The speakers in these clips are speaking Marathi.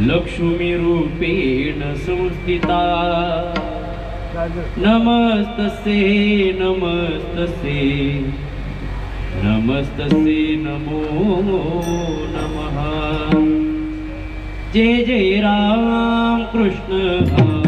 लक्ष्मी रूपेण संस्थिता नमस्तस्यै नमस्तस्यै नमस्तस्यै नमो नमः। जय जय राम कृष्ण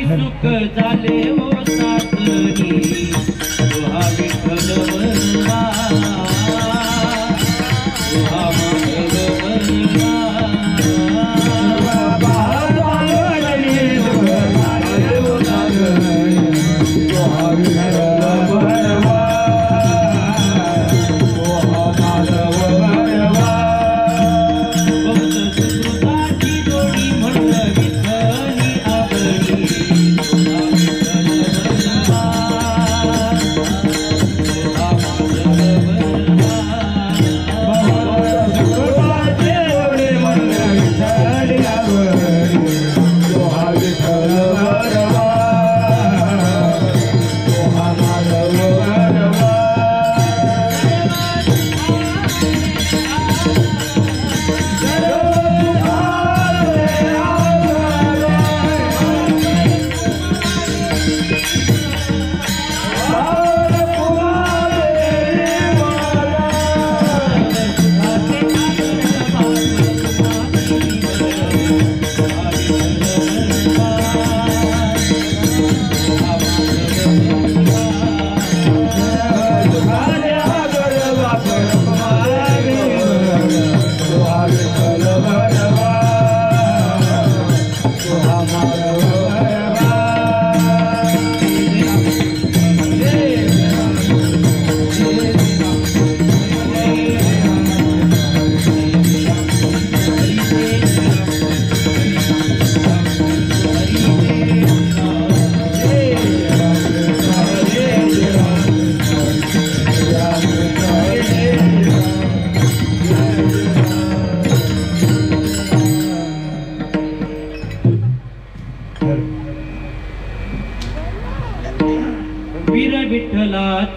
सुख झाले हो सासरी तुहा विठ्ठल बलवा तुहा मंगल बलवा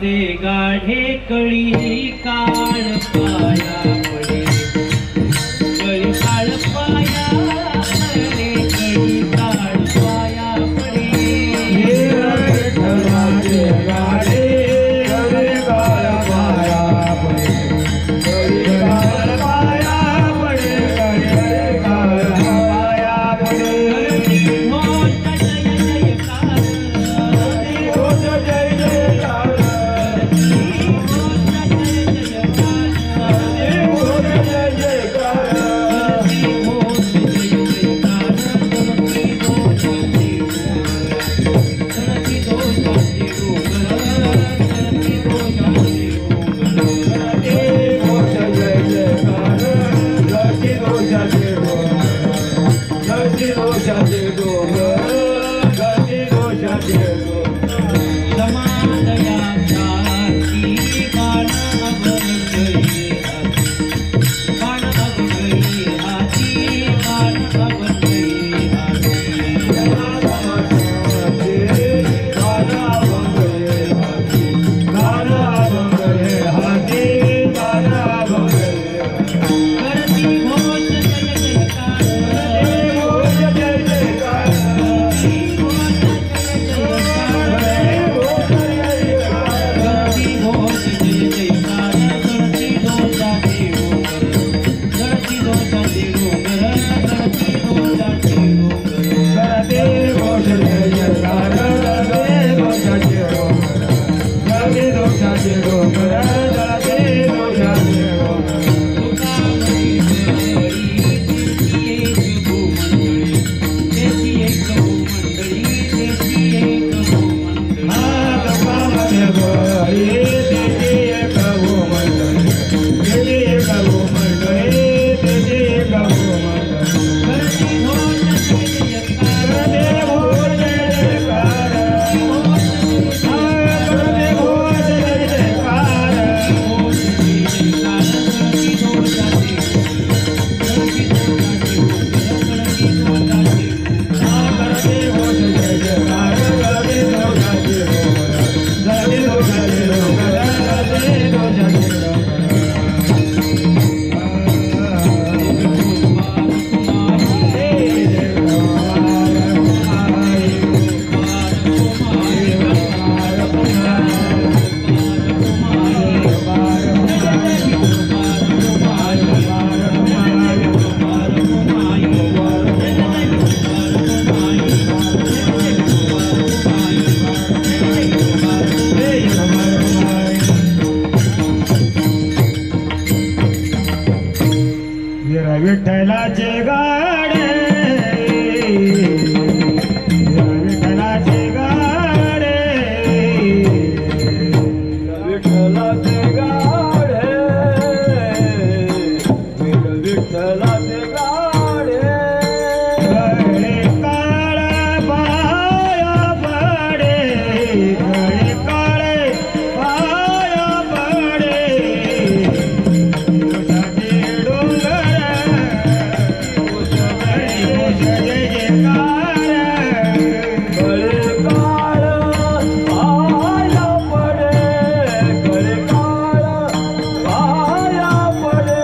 काळाचे गाढे कळी काळ पाया पडे कळी काळ पाया पडे कळी काळ पाया पडे विठ्ठलाचे गाढे कळी काळ पाया पडे कळी काळ पाया पडे कळी काळ पाया पडे विठ्ठलाचे गाडे विठ्ठलाचे गाडे विठ्ठलाचे गाडे विठ्ठलाचे गाडे गळे काळ पाया पडे गळे काळे पाया पडे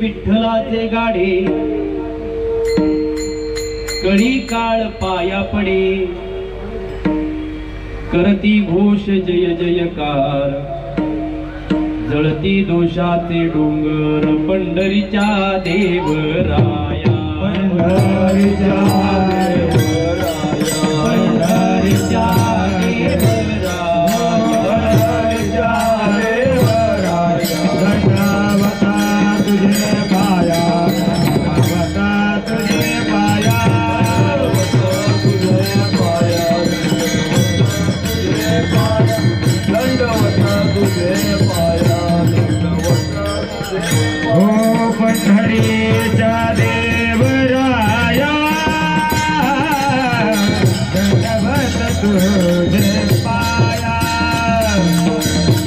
विठ्ठलाचे गाढे कळी काळ पाया पडे करती घोष जय जयकार जळती दोषाचे डोंगर पंढरीच्या देवराया पंढरीच्या पंढरीच्या दंडवता तुझे पाया दंडवता तुझे पाया दंडवता तुझे पाया हो पंढरीच्या देवराया दंडवत तुझे पाया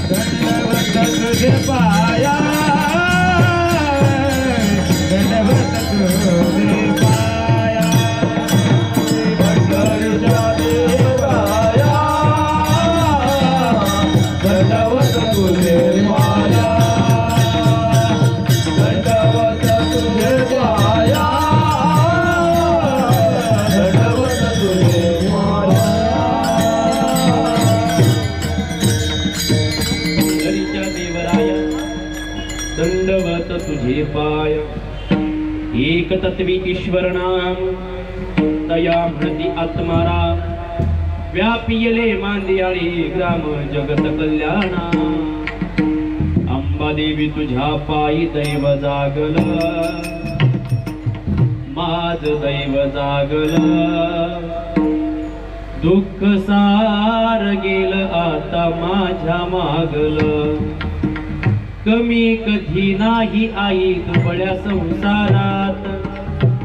दंडवत तुझे पाया दंडवत तुझे पाया पंढरीच्या देवराया दंडवत तुझे पाया दंडवत तुझे पाया दंडवत तुझे पाया पंढरीच्या देवराया दंडवत तुझे पाय एक तत्वी ईश्वर नाम तया म्हणती आत्माराम व्यापियले मांदियाळी ग्राम जगत कल्याणा अंबादेवी तुझ्या पायी दैव जागल माझ दैव जागल दुःख सार गेल आता माझ्या मागल कमी कधी नाही आई दुबळ्या संसारात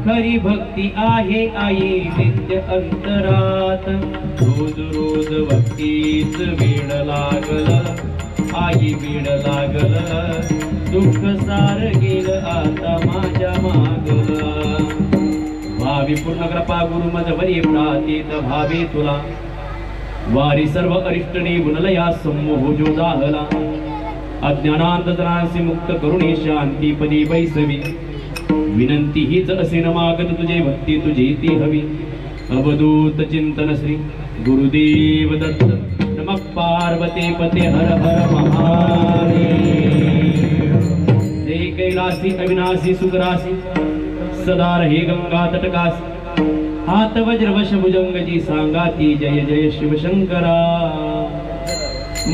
खरी भक्ती आहे आई नित्य अंतरात रोज रोज भक्तीच वेड लागल आई वेड लागल दुःख सार गेल आता माझ्या मागल भावी पूर्ण कृपा गुरु मजवरी प्रातीत भावे तुला वारी सर्व अरिष्ट निगुणलया सम्मोह जो जाहला अज्ञानांतरांसी मुक्त करुणी शांती पदी बैसवी विनंती हीच असे न मागत तुझे भक्ती तुझी ती हवी अवधूत चिंतन श्री गुरुदेव दत्त नमः पार्वती पते हर हर महादेव जय कैलासी अविनाशी सुखरासी सदा रहे गंगा तटकासी हात वज्र वश भुजंग जी सांगाती जय जय शिवशंकरा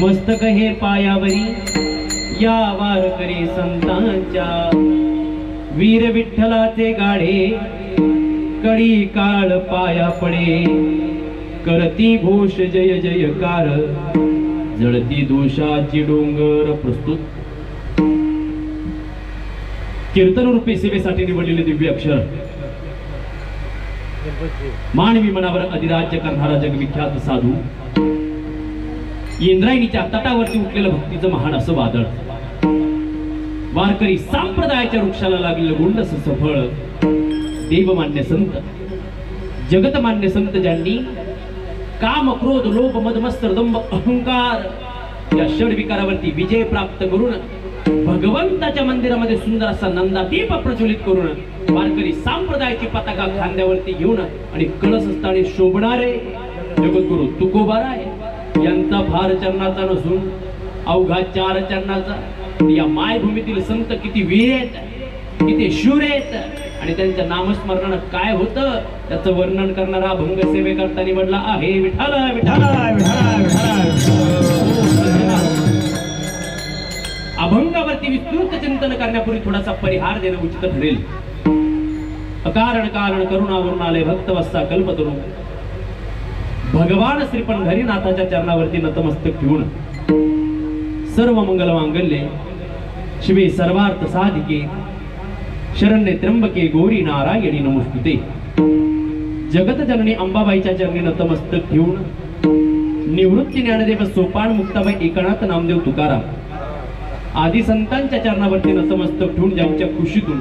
मस्तक हे पायावरी या वारकरी संतांच्या वीर विठ्ठलाचे गाढे कळी काळ पाया पडे करती घोष जय जयकार जळती दोषाची डोंगर प्रस्तुत कीर्तन रूपी सेवेसाठी निवडलेले दिव्य अक्षर मानवी मनावर अधिराज्य करणारा जगविख्यात साधू इंद्रायणीच्या तटावरती उठलेलं भक्तीचं महान असं वादळ वारकरी संप्रदायाच्या वृक्षाला लागलेलं गुंडस सफळ देवमान्य संत जगतमान्य संत ज्यांनी काम क्रोध लोभ मद मत्सर दंभ अहंकार या षड विकारावरती विजय प्राप्त करून भगवंताच्या मंदिरामध्ये सुंदर असा नंदादीप प्रज्वलित करून वारकरी संप्रदायाची पताका खांद्यावरती घेऊन आणि कळस असताना शोभणारे जगद्गुरु तुकोबाराय यांचा भार चरणाचा नसून अवघा 4 चरणाचा या मायभूमीतील संत किती वीर आहेत किती शूर आहेत आणि त्यांच्या नामस्मरणानं काय होतं त्याचं वर्णन करणारा अभंग सेवेकरता निवडला आहे विठ्ठल विठ्ठल अभंगावरती विस्तृत चिंतन करण्यापूर्वी थोडासा परिहार देणं उचित ठरेल अकारण कारण करुणावरून आले भक्त वस्ता कल्पतरू भगवान श्री पंढरीनाथाच्या चरणावरती नतमस्तक ठेवून सर्व मंगल मांगल्ये शिवे सर्वार्थ साधिके शरण्ये त्र्यंबके गौरी नारायणी नमोस्तुते जगत जननी अंबाबाईच्या चरणी नतमस्तक ठेवून निवृत्ती ज्ञानदेव सोपान मुक्ताबाई एकनाथ नामदेव तुकाराम आदी संतांच्या चरणावरती नतमस्तक ठेवून ज्यांच्या खुशीतून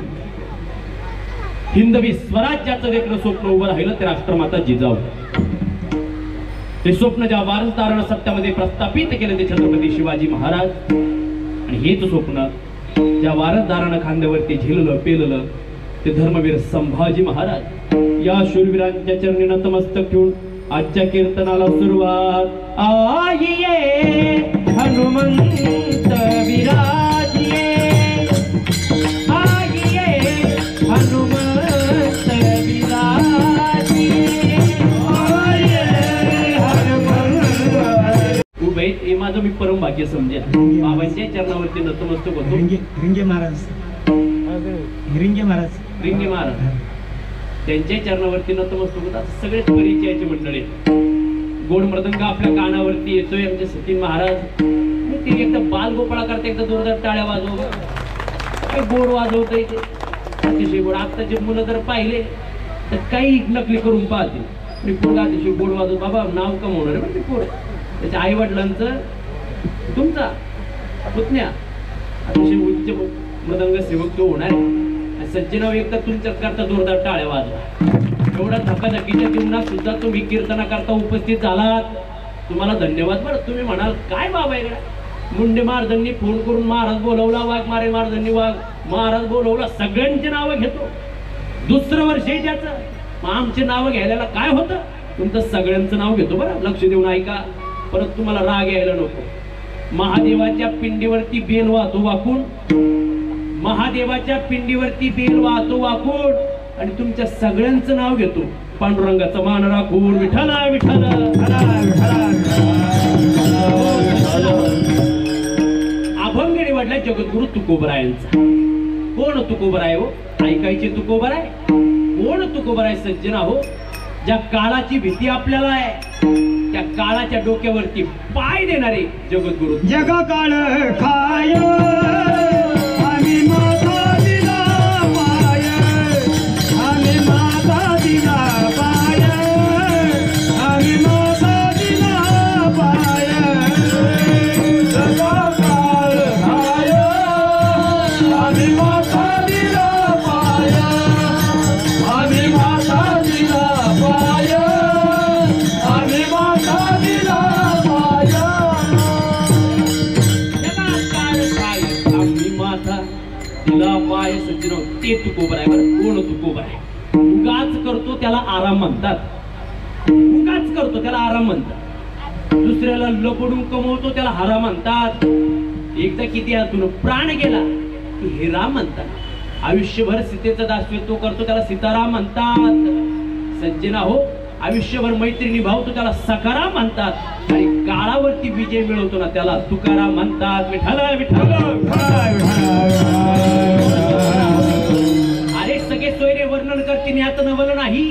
हिंदवी स्वराज्याचं देखणं स्वप्न उभं राहिलं ते राष्ट्रमाता जिजाऊ ते स्वप्न ज्या वारसदारानं सत्यामध्ये प्रस्थापित केले ते छत्रपती शिवाजी महाराज आणि हेच स्वप्न ज्या वारसदारानं खांद्यावरती झेललं पेललं ते धर्मवीर संभाजी महाराज या शूरवीरांच्या चरणी नतमस्तक ठेवून आजच्या कीर्तनाला सुरुवात. आइये हनुमंत विराजिये, आइये हनुमंत विराजिये, आइये हनुमंत. उभे हे माझं मी परम भाग्य समजा. बाबांच्या चरणावरती नतमस्तक होतो. रिंगे महाराज रिंगे महाराज रिंगे महाराज त्यांच्या चरणावरती नतमस्तक होतात. सगळेच परिचयाचे मंडळी. गोड मृदंग आपल्या कानावरती येतोय आमचे सतीन महाराज. ते एकदा बाल गोपाळा करता, एकदा जोरदार टाळ्या वाजव, काय गोड वाजवतंय ते अतिशय गोड. आत्ताचे मुलं जर पाहिले तर काही नकली करून पाहते. मी पोरगा अतिशय गोड वाजव, बाबा नाव कमवणार आहे ते पोर. त्याच्या आई वडिलांचं तुमचा पुतण्या अतिशय उच्च मृदंग सेवक तो होणार आहे. सज्जनाव एकदा तुमच्याच करता जोरदार टाळ्या वाजवा. एवढा धकाधकीच्या जीवनात सुद्धा तुम्ही कीर्तना करता उपस्थित झालात, तुम्हाला धन्यवाद. बरं तुम्ही म्हणाल काय बाबा इकडे मुंडे महाराजांनी फोन करून महाराज बोलवला, वाघ मारे महाराजांनी वाघ महाराज बोलवला, सगळ्यांची नावं घेतो. दुसरं वर्ष आहे त्याचं. मग आमची नावं घ्यायला काय होतं? तुमचं सगळ्यांचं नाव घेतो. बरं लक्ष देऊन ऐका, परत तुम्हाला राग यायला नको. महादेवाच्या पिंडीवरती बेल वाहतो वाकून, महादेवाच्या पिंडीवरती बेल वाहतो वाकून, आणि तुमच्या सगळ्यांचं नाव घेतो. पांडुरंगाचा मान राखून विठ्ठला विठ्ठला. अभंग निवडला जगद्गुरु तुकोबरायांचा. कोण तुकोबराय हो? ऐकायचे तुकोबराय. कोण तुकोबराय सज्जना हो? ज्या काळाची भीती आपल्याला आहे त्या काळाच्या डोक्यावरती पाय देणारे जगद्गुरु. जग काळ खाय आम्ही माता दिला पाय, आम्ही माता दिला पाय, आम्ही माता दिला पाय. जग काळ खाय आम्ही माता दिला पाय, आम्ही माता दिला पाय, आम्ही माता दिला पाय. तिला पाय सज्जनो ते तुकोबर आहे. बरं कोण तुकोबर आहे? उगाच करतो त्याला आराम म्हणतात. उगाच करतो त्याला आराम म्हणतात. दुसऱ्याला लपडून कमवतो त्याला हरा म्हणतात. एकदा किती हातून प्राण गेला की हिरा म्हणतात. आयुष्यभर सीतेचा दासत्व करतो त्याला सीताराम म्हणतात. सज्जना हो, आयुष्यभर मैत्री निभावतो त्याला सखाराम म्हणतात. आणि काळावरती विजय मिळवतो ना त्याला तुकाराम म्हणतात. विठ्ठला विठ्ठला. अरे सगळे सोयरे वर्णन करते यात नवल नाही,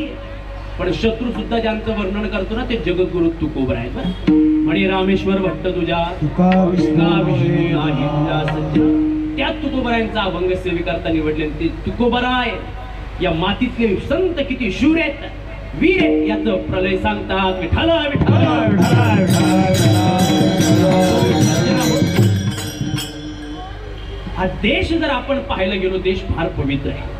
पण शत्रू सुद्धा ज्यांचं वर्णन करतो ना ते जगद्गुरु तुकोबर आहेत. म्हणे रामेश्वर भट्ट तुझ्या तुका विष्णू आहे तुझ्या सज्जना. त्या तुकोबरायांचा अभंग सेविकारता निवडले ते तुकोबराय. या मातीतले संत किती शूर आहेत, वीर आहेत याचं प्रलय सांगतात. विठ्ठला विठ्ठला. हा देश जर आपण पाहायला गेलो, देश फार पवित्र आहे.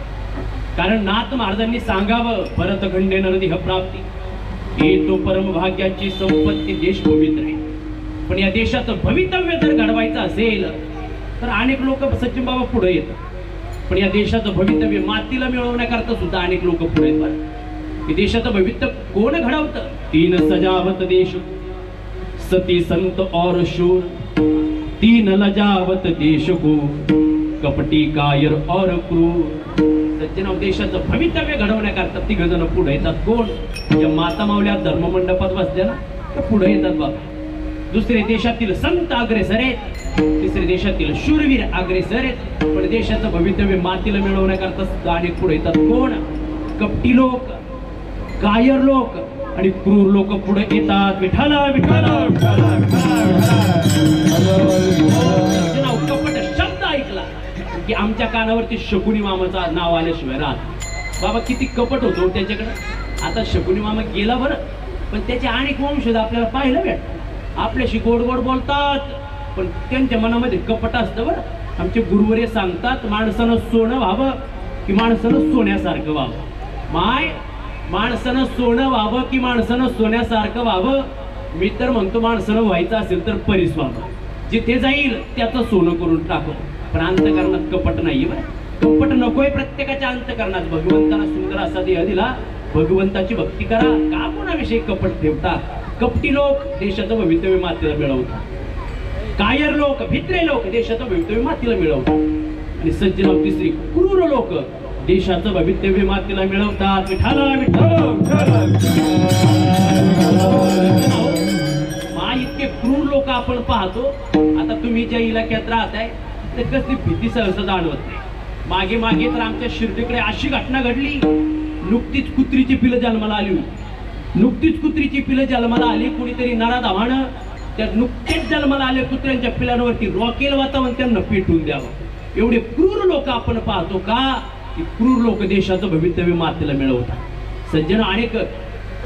कारण नाथ महाराजांनी सांगावं भरतखंडे नरदेह प्राप्ती, हे तो परमभाग्याची संपत्ती देश पवित्र आहे. पण या देशाचं भवितव्य जर घडवायचं असेल तर अनेक लोक सचिन बाबा पुढे येतात. पण या देशाचं भवितव्य मातीला मिळवण्याकरता सुद्धा अनेक लोक पुढे येतात. देशाचं भवितव्य कोण घडवतं? तीन सजावत देश सती संत और शूर, तीन लजावत देश को कपटी कायर और क्रूर. सज्जना देशाचं भवितव्य घडवण्याकरता तिघ जण पुढे येतात. कोण? या माता मावल्या धर्ममंडपात बसल्या ना तर पुढे येतात बाबा. दुसरे देशातील संत अग्रेसर आहेत, तिसरे देशातील शूरवीर अग्रेसर आहेत. पण देशाचं भवितव्य मातीला मिळवण्याकरता सुद्धा अनेक पुढे येतात. कोण? कपटी लोक, कायर लोक आणि क्रूर लोक पुढे येतात. विठ्ठला विठ्ठला. कपट शब्द ऐकला की आमच्या कानावरती शकुनी मामाचं नाव आल्याशिवाय राहत. बाबा किती कपट होतो त्याच्याकडे. आता शकुनी मामा गेला बरं, पण त्याचे अनेक वंशज आपल्याला पाहायला भेटतात. आपल्याशी गोड गोड बोलतात पण त्यांच्या मनामध्ये कपट असतं बरं. आमचे गुरुवर्य सांगतात माणसानं सोनं व्हावं की माणसानं सोन्यासारखं व्हावं. माय माणसानं सोनं व्हावं की माणसानं सोन्यासारखं व्हावं. मी तर म्हणतो माणसानं व्हायचं असेल तर परीस व्हावं. जिथे जाईल त्याचं सोनं करून टाकवं. पण अंतकरणात कपट नाहीये बरं. कपट नकोय प्रत्येकाच्या अंतकरणात. भगवंताला सुंदर असा देह दिला, भगवंताची भक्ती करा. का कोणाविषयी कपट ठेवता? कपटी लोक देशाचं भवितव्य मातीला मिळवतात. कायर लोक, भित्रे लोक देशाचं भवितव्य मातीला मिळवतात. आणि सज्जन तिसरी क्रूर लोक देशाचं भवितव्य मातीला मिळवतात. विठाला इतके क्रूर लोक आपण पाहतो. आता तुम्ही ज्या इलाक्यात राहताय तर कसली भीती सहसा जाणवत नाही. मागे मागे तर आमच्या शिर्डीकडे अशी घटना घडली. नुकतीच कुत्रीची पिलं जन्माला आली होती. नुकतीच कुत्रीची पिलं जन्माला आली. कुणीतरी नराधमानं त्या नुकतेच जन्माला आले कुत्र्यांच्या पिलांवरती रॉकेल वातावरण त्यांना पेटून द्यावं. एवढे क्रूर लोक आपण पाहतो. का? क्रूर लोक देशाचं भवितव्य मातीला मिळवतात. सज्जन अनेक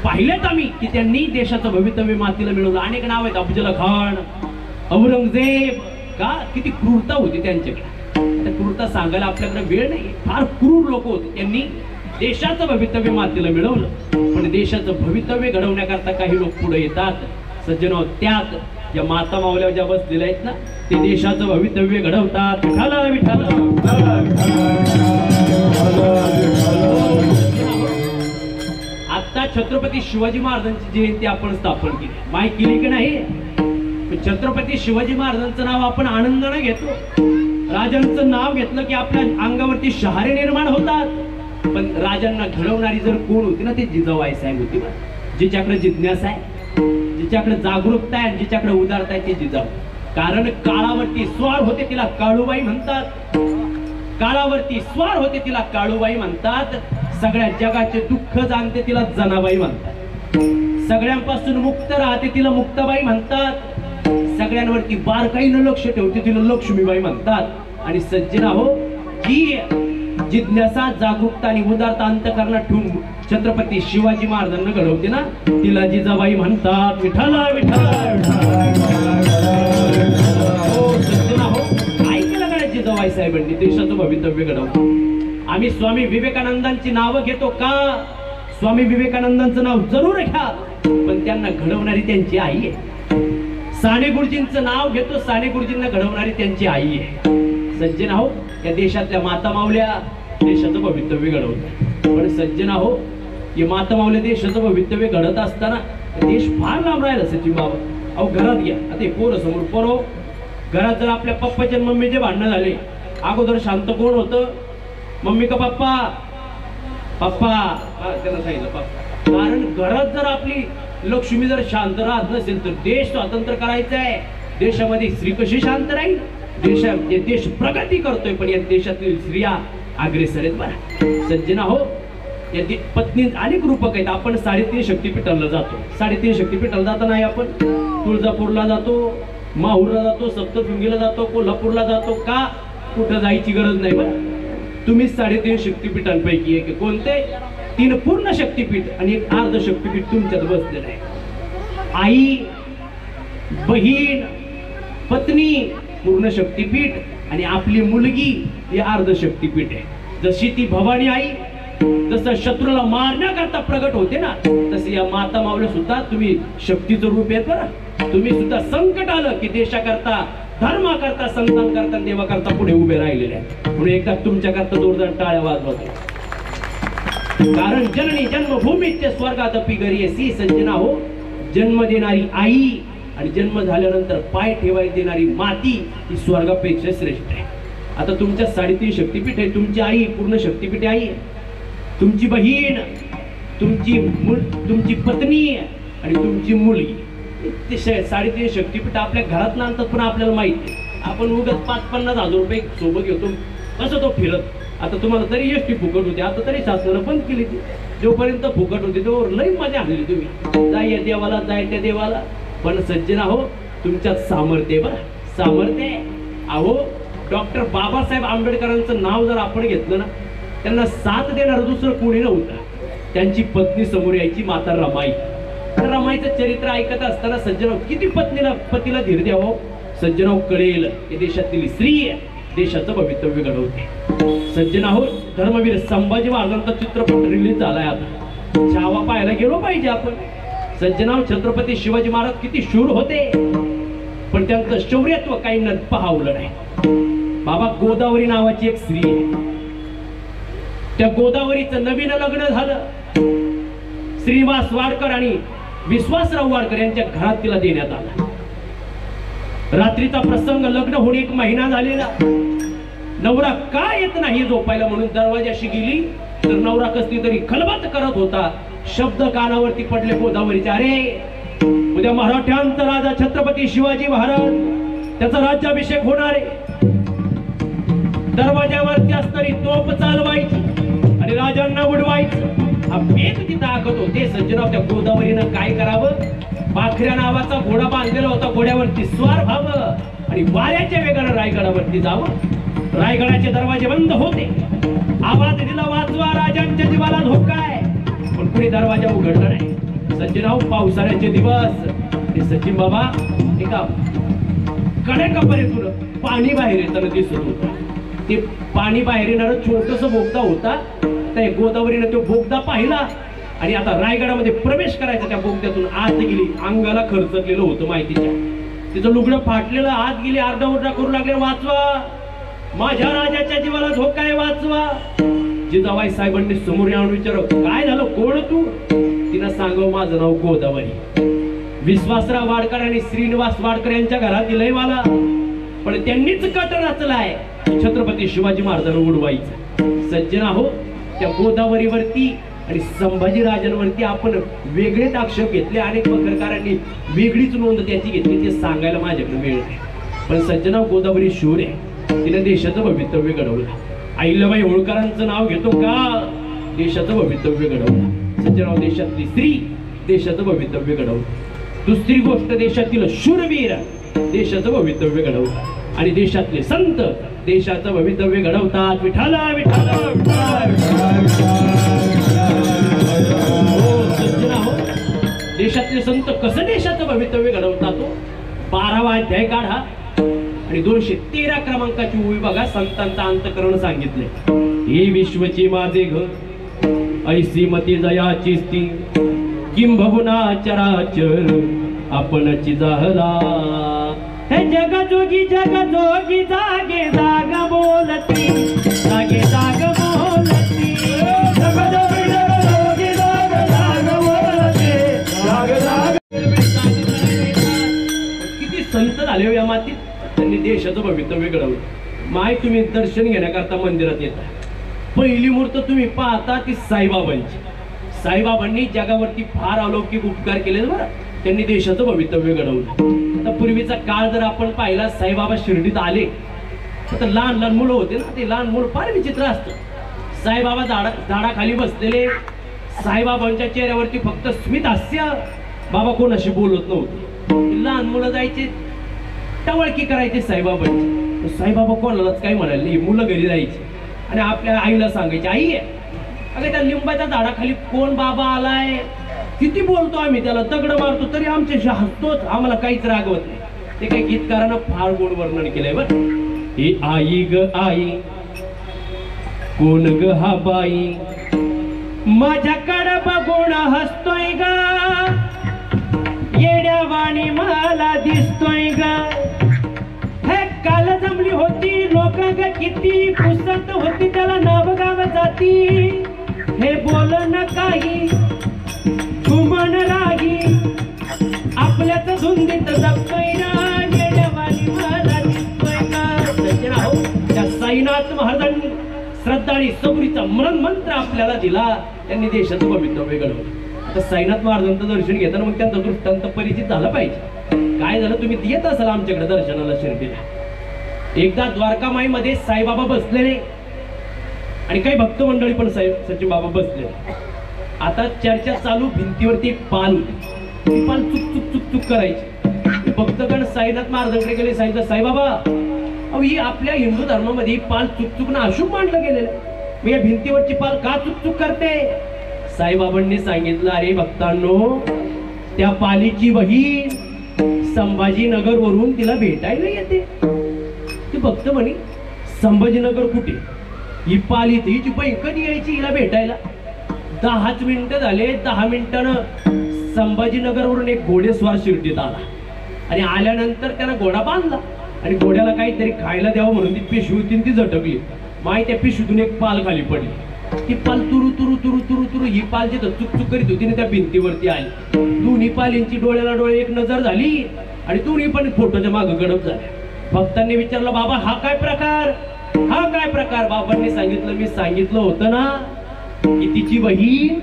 पाहिलेत आम्ही की त्यांनी देशाचं भवितव्य मातीला मिळवलं. अनेक नाव आहेत. अफजल खान, औरंगजेब. का? किती क्रूरता होती त्यांच्याकडे. आता क्रूरता सांगायला आपल्याकडे वेळ नाही. फार क्रूर लोक होते. त्यांनी देशाचं भवितव्य मातीला मिळवलं. पण देशाचं भवितव्य घडवण्याकरता काही लोक पुढे येतात. सज्जन त्यात या माता मावल्या ज्या बसलेल्या आहेत ना, ते देशाचं भवितव्य घडवतात. विठाला विठाला. आता छत्रपती शिवाजी महाराजांची जयंती आपण स्थापन केली. माहिती केली की नाही? छत्रपती शिवाजी महाराजांचं नाव आपण आनंदाने घेतो. राजांचं नाव घेतलं की आपल्या अंगावरती शहारे निर्माण होतात. पण राजांना घडवणारी जर कोण होती ना, ते जिजाबाई साहेब होती. जिच्याकडे जिज्ञासा आहे, जिच्याकडे जागरूकता आहे, जिच्याकडे उदारता आहे, ते जिजाऊ. कारण काळावरती स्वार होते तिला काळूबाई म्हणतात. काळावरती स्वार होते तिला काळूबाई म्हणतात. सगळ्या जगाचे दुःख जाणते तिला जनाबाई म्हणतात. सगळ्यांपासून मुक्त राहते तिला मुक्ताबाई म्हणतात. सगळ्यांवरती बारकाईनं लक्ष ठेवते तिला लक्ष्मीबाई म्हणतात. आणि सज्जना हो, ही जिज्ञासा, जागरूकता आणि उदारता अंतकरणात ठेवून छत्रपती शिवाजी महाराजांना घडवते ना, तिला जिजाबाई म्हणतात. विठाला विठाला. सज्जना हो, काय केलं का जिजाबाई साहेबांनी देशाचं भवितव्य घडवलं. आम्ही स्वामी विवेकानंदांची नावं घेतो. का? स्वामी विवेकानंदांचं नाव जरूर घ्या, पण त्यांना घडवणारी त्यांची आई आहे. साने गुरुजींचं नाव घेतो, साने गुरुजींना घडवणारी त्यांची आई आहे. सज्जन हो, या देशातल्या माता मावल्या देशाचं भवितव्य घडवतात. पण सज्जन हो, हे माता मावल्या देशाचं भवितव्य घडत असताना देश फार लांब राहिला. सचिन बाबा, अहो घरात घ्या. आता पोरं समोर पोरं, घरात जर आपल्या पप्पाचे मम्मीचे भांडणं झाले, अगोदर शांत कोण होतं? मम्मी का पप्पा? पप्पा. त्यांना सांगितलं पप्पा. कारण घरात जर आपली लक्ष्मी जर शांत राहत नसेल तर देश स्वतंत्र करायचा आहे. देशामध्ये स्त्री कशी शांत राहील? देश प्रगती करतोय, पण या देशातील स्त्रिया अग्रेसर आहेत. बरं सज्जना हो, या पत्नी अनेक रूपक आहेत. आपण 3.5 शक्तीपीठाला जातो. 3.5 शक्तीपीठाला जाता नाही आपण? तुळजापूरला जातो, माहूरला जातो, सप्तशृंगीला जातो, कोल्हापूरला जातो. का? कुठं जायची गरज नाही. बरं तुम्ही 3.5 शक्तीपीठांपैकी एक कोणते? 3 पूर्ण शक्तीपीठ आणि 1 अर्ध शक्तीपीठ तुमच्यात बसलेलं आहे. आई, बहीण, पत्नी पूर्ण शक्तीपीठ आणि आपली मुलगी ही अर्ध शक्तीपीठ आहे. जशी ती भवानी आई जसं शत्रूला मारण्याकरता प्रगट होते ना, तसे या माता मावल्या सुद्धा तुम्ही शक्तीचं रूप आहेत. बरं तुम्ही सुद्धा संकट आलं की देशाकरता, धर्माकरता, संतांकरता, देवाकरता पुढे उभे राहिलेले आहेत. म्हणून एकदा तुमच्याकरता जोरदार टाळ्या वाजवतो. कारण जननी जन्मभूमीचे स्वर्गादपी गरियसी. सज्जना हो, जन्म देणारी आई आणि जन्म झाल्यानंतर पाय ठेवायला देणारी माती ही स्वर्गापेक्षा श्रेष्ठ आहे. आता तुमच्या 3.5 शक्तीपीठ आहे. तुमची आई पूर्ण शक्तीपीठ आई आहे. तुमची बहीण, तुमची पत्नी आणि तुमची मुलगी, 3.5 शक्तीपीठ आपल्या घरात आणतात. पण आपल्याला माहिती आहे आपण उगाच 5-50 हजार रुपये सोबत घेतो. कसं तो फिरत. आता तुम्हाला तरी एसटी फुकट होती, आता तरी शासनानं बंद केली ती. जोपर्यंत फुकट होती तोवर लई मजा आणली तुम्ही. जाय या देवाला, जाय त्या देवाला. पण सज्जना हो, तुमच्यात सामर्थ्य आहे. बरं सामर्थ्य आहे. अहो डॉक्टर बाबासाहेब आंबेडकरांचं नाव जर आपण घेतलं ना, त्यांना साथ देणारं दुसरं कोणी नव्हतं. त्यांची पत्नी समोर यायची, माता रमाई. रमाईचं चरित्र ऐकत असताना सज्जनाव किती पतीला धीर द्यावं. सज्जनाव कळेल की देशातील स्त्री देशाचं भवितव्य घडवते. सज्जनाहो, धर्मवीर संभाजी महाराजांचा चित्रपट रिलीज झालाय. आता छावा पाहायला गेलो पाहिजे आपण. सज्जनाव, छत्रपती शिवाजी महाराज किती शूर होते, पण त्यांचं शौर्यत्व काहींना पाहावलं नाही. बाबा गोदावरी नावाची एक स्त्री आहे. त्या गोदावरीचं नवीन लग्न झालं. श्रीनिवास वाडकर आणि विश्वासराव वाडकर यांच्या घरात तिला देण्यात आला. रात्रीचा प्रसंग, लग्न होऊन 1 महिना झालेला. नवरा का येत नाही झोपायला म्हणून दरवाजाशी गेली तर नवरा कसली तरी खलबत करत होता. शब्द कानावरती पडले गोदावरीचे, अरे उद्या मराठ्यांचा राजा छत्रपती शिवाजी महाराज, त्याचा राज्याभिषेक होणार आहे. दरवाजावरती असणारी तोफ चालवायची आणि राजांना उडवायचं. हा मेघ तिथं आखत होते. सज्जनाव, त्या गोदावरीनं काय करावं? पाखऱ्या नावाचा घोडा बांधलेला होता. घोड्यावरती स्वार व्हावं आणि वाऱ्याच्या वेगानं रायगडावरती जावं. रायगडाचे दरवाजे बंद होते. आवाज दिला, वाचवा, राजांच्या जीवाला धोका आहे. पण कुणी दरवाजा उघडला नाही. सज्जनाव, पावसाळ्याचे दिवस. सचिन बाबा एका कडेकपरीतून पाणी बाहेर येताना दिसत होतं. ते पाणी बाहेर येणारं छोटस बोगदा होता. त्या गोदावरीनं तो बोगदा पाहिला आणि आता रायगडामध्ये प्रवेश करायचा. त्या बोगद्यातून आत गेली. अंगाला खरचटलेलं होतं माहितीच्या. तिचं लुगडं फाटलेलं. आत गेली. आरडाओरडा करू लागले, वाचवा, माझ्या राजाच्या जीवाला धोका आहे, वाचवा. जिजाबाई साहेबांनी समोर येऊन विचारलं, काय झालं, कोण तू? तिनं सांगव, माझं नाव गोदावरी. विश्वासराव वाडकर आणि श्रीनिवास वाडकर यांच्या घरात दिलंय मला, पण त्यांनीच कट रचलाय छत्रपती शिवाजी महाराजांना उडवायचं. सज्जन आहो, त्या गोदावरीवरती आणि संभाजी राजांवरती आपण वेगळेच आक्षेप घेतले. अनेक पत्रकारांनी वेगळीच नोंद त्याची घेतली. ते सांगायला माझ्याकडे वेळ नाही. पण सज्जनाव, गोदावरी शूर आहे. तिने देशाचं भवितव्य घडवलं. अहिल्याबाई होळकरांचं नाव घेतो का? देशाचं भवितव्य घडवलं. सज्जनाव, देशातली स्त्री देशाचं भवितव्य घडवलं. दुसरी गोष्ट, देशातील शूरवीर देशाचं भवितव्य घडवलं. आणि देशातले संत देशाचं भवितव्य घडवतात. विठाला विठाला देशातले संत कसं देशाचं भवितव्य घडवतात? 12वा अध्याय काढा आणि 213 क्रमांकाची ओळी बघा. संतांचा अंतकरण सांगितले. हे विश्वची माझे घर, ऐसी मती जयाची स्ती, किंबहुना चराचर आपणची जाहला. हे जगजोगी जगजोगी, जागे जाग बोलती, जागे जाग बोलती, जगजोगी जगजोगी, जाग जाग बोलती, जाग जाग. किती संत झाले हो या मातीत. त्यांनी देशाचं भवितव्य घडवलं. माय, तुम्ही दर्शन घेण्याकरता मंदिरात येता, पहिली मूर्त तुम्ही पाहता ती साईबाबांची. साईबाबांनी जगावरती फार अलौकिक उपकार केले बरं. त्यांनी देशाचं भवितव्य घडवलं. आता पूर्वीचा काळ जर आपण पाहिला, साईबाबा शिर्डीत आले तर लहान लहान मुलं होते ना, ते लहान मुलं फार विचित्र असतं. साईबाबा झाडाखाली बसलेले. साईबाबांच्या चेहऱ्यावरती फक्त स्मित हास्य. बाबा कोणाशी बोलत नव्हते. लहान मुलं जायचे, टवळकी करायचे साईबाबांची. साईबाबा कोणालाच काही म्हणाले नाही. मुलं घरी जायची आणि आपल्या आईला सांगायचे, आई अगं त्या लिंबाच्या झाडाखाली कोण बाबा आलाय? किती बोलतो आम्ही त्याला, दगड मारतो तरी आमच्याशी हसतोच, आम्हाला काहीच रागवत नाही. ते काही गीतकारानं फार गोड वर्णन केलंय बरं. हे आई ग आई, कोण ग हा बाई, माझ्याकडं बघून हसतोय ग, येड्यावाणी मला दिसतोय ग. हे काल जमली होती लोक ग, किती पुसत होती त्याला नाव गाव जाती. हे बोल न काही घुमन राही, आपल्याच धुंदीत जगतोय ना, येड्यावाणी मला दिसतोय ना. सज्जन हो, त्या साईनाथ महाराजांनी श्रद्धा आणि सबुरीचा मंत्र आपल्याला दिला. त्यांनी देशाचं भवितव्य घडवलं. आता साईनाथ महाराजांचं दर्शन घेताना मग त्यांचा दृष्टांत परिचित झाला पाहिजे. काय झालं, तुम्ही येत असाल आमच्याकडे दर्शनाला शिर्डीला. एकदा द्वारकामाईमध्ये साईबाबा बसलेले आणि काही भक्त मंडळी पण सचिन बाबा बसले. आता चर्चा चालू. भिंतीवरती एक पाल होती. ती पाल चुक चुक चुक चुक करायची. भक्तगण साईनाथ महाराजांकडे गेले. सांगितलं, साईबाबा अहो, ही आपल्या हिंदू धर्मामध्ये पाल चुक चुकनं अशुभ मानलं गेलेलं. मग या भिंतीवरची पाल का चुक चुक करते? साईबाबांनी सांगितलं, अरे भक्तांनो, त्या पालीची बहीण संभाजीनगर वरून तिला भेटायला येते. ती भक्त म्हणे, संभाजीनगर कुठे? ही पाली हिची बहीण कधी यायची हिला भेटायला? 10 मिनिटं झाले. 10 मिनिटानं संभाजीनगर वरून एक घोडेस्वार शिर्डीत आला आणि आल्यानंतर त्यानं घोडा बांधला आणि घोड्याला काहीतरी खायला द्यावं म्हणून ती पिशवी होती ती झटकली. माय त्या पिशवीतून एक पाल खाली पडली. ती पाल तुरु तुरु तुरु तुरु तुरु ही पाल जिथं चुकचुक करीत होती ना त्या भिंतीवरती आली. दोन्ही पालींची डोळ्याला डोळे एक नजर झाली आणि दोन्ही पण फोटोच्या मागं गडप झाल्या. भक्तांनी विचारलं, बाबा हा काय प्रकार, हा काय प्रकार? बाबांनी सांगितलं, मी सांगितलं होतं ना की तिची बहीण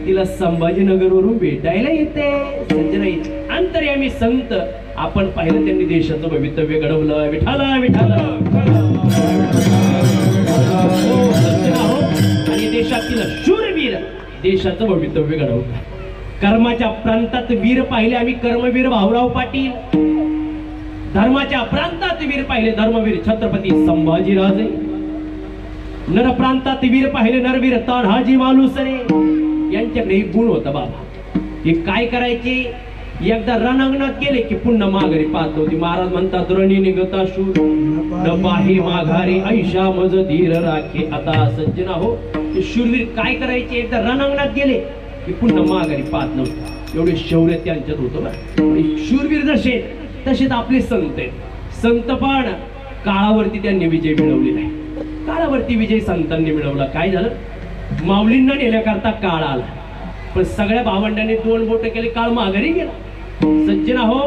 तिला संभाजीनगरवरून भेटायला येते. सज्जनाई अंतर्यामी संत आपण पाहिलं त्यांनी देशाचं भवितव्य घडवलं. विठाला विठाला आणि देशातील शूरवीर देशाचं भवितव्य घडवलं. कर्माच्या प्रांतात वीर पाहिले आम्ही कर्मवीर भाऊराव पाटील. धर्माच्या प्रांतात वीर पाहिले धर्मवीर छत्रपती संभाजीराजे. नर प्रांतात वीर पाहिले नरवीर तान्हाजी मालुसरे. यांच्याकडे एक गुण होता बाबा. हे काय करायचे, एकदा रणांगणात गेले की पुन्हा माघारी पाहत होती. महाराज म्हणतात, रणी निघता शूर न पाहे माघारी ऐशा मज धीर राखे. आता सज्जना हो, ते शूरवीर काय करायचे, एकदा रणांगणात गेले की पुन्हा माघारी पाहत नव्हते. एवढे शौर्य त्यांच्यात होतं बरं. शूरवीर जसे तसेच आपले संत आहेत. संत पण काळावरती त्यांनी विजय मिळवलेला आहे. काळावरती विजय संतांनी मिळवला. काय झालं, माऊलींना नेण्याकरता काळ आला, पण सगळ्या भावंडांनी 2 बोट केले, काळ माघारी गेला. सज्जना हो,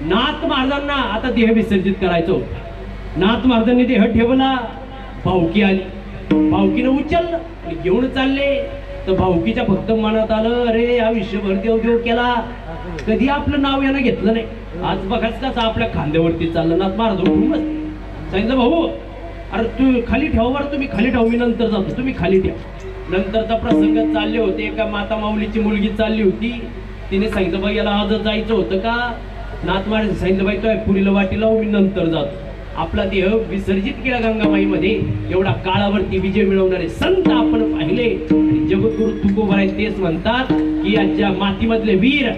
नाथ महाराजांना आता देह विसर्जित करायचो. नाथ महाराजांनी देह ठेवला, भावकी आली, भावकीनं उचललं आणि घेऊन चालले. तर भावकीच्या फक्त मनात आलं, अरे हा विश्वभर देव देव केला, कधी आपलं नाव यानं घेतलं नाही. आज बघाच कसं आपल्या खांद्यावरती चाललं. नाथ महाराज उठून सांगितलं, भाऊ अरे तू खाली ठेवा बरं, तुम्ही खाली ठेवा, मी नंतर जातो, तुम्ही खाली ठेवा. नंतरचा प्रसंग चालले होते. एका माता माऊलीची मुलगी चालली होती. तिने सांगितलं, बाई याला आज जायचं होतं का? नाथ महाराज सांगितलं, बाई तो पुरीला वाटी लावू, मी नंतर जातो. आपला देह विसर्जित केला गंगामाईमध्ये. एवढा काळावरती विजय मिळवणारे संत आपण पाहिले. आणि जगद्गुरु तुकोबाराय तेच म्हणतात की याच्या मातीमधले वीर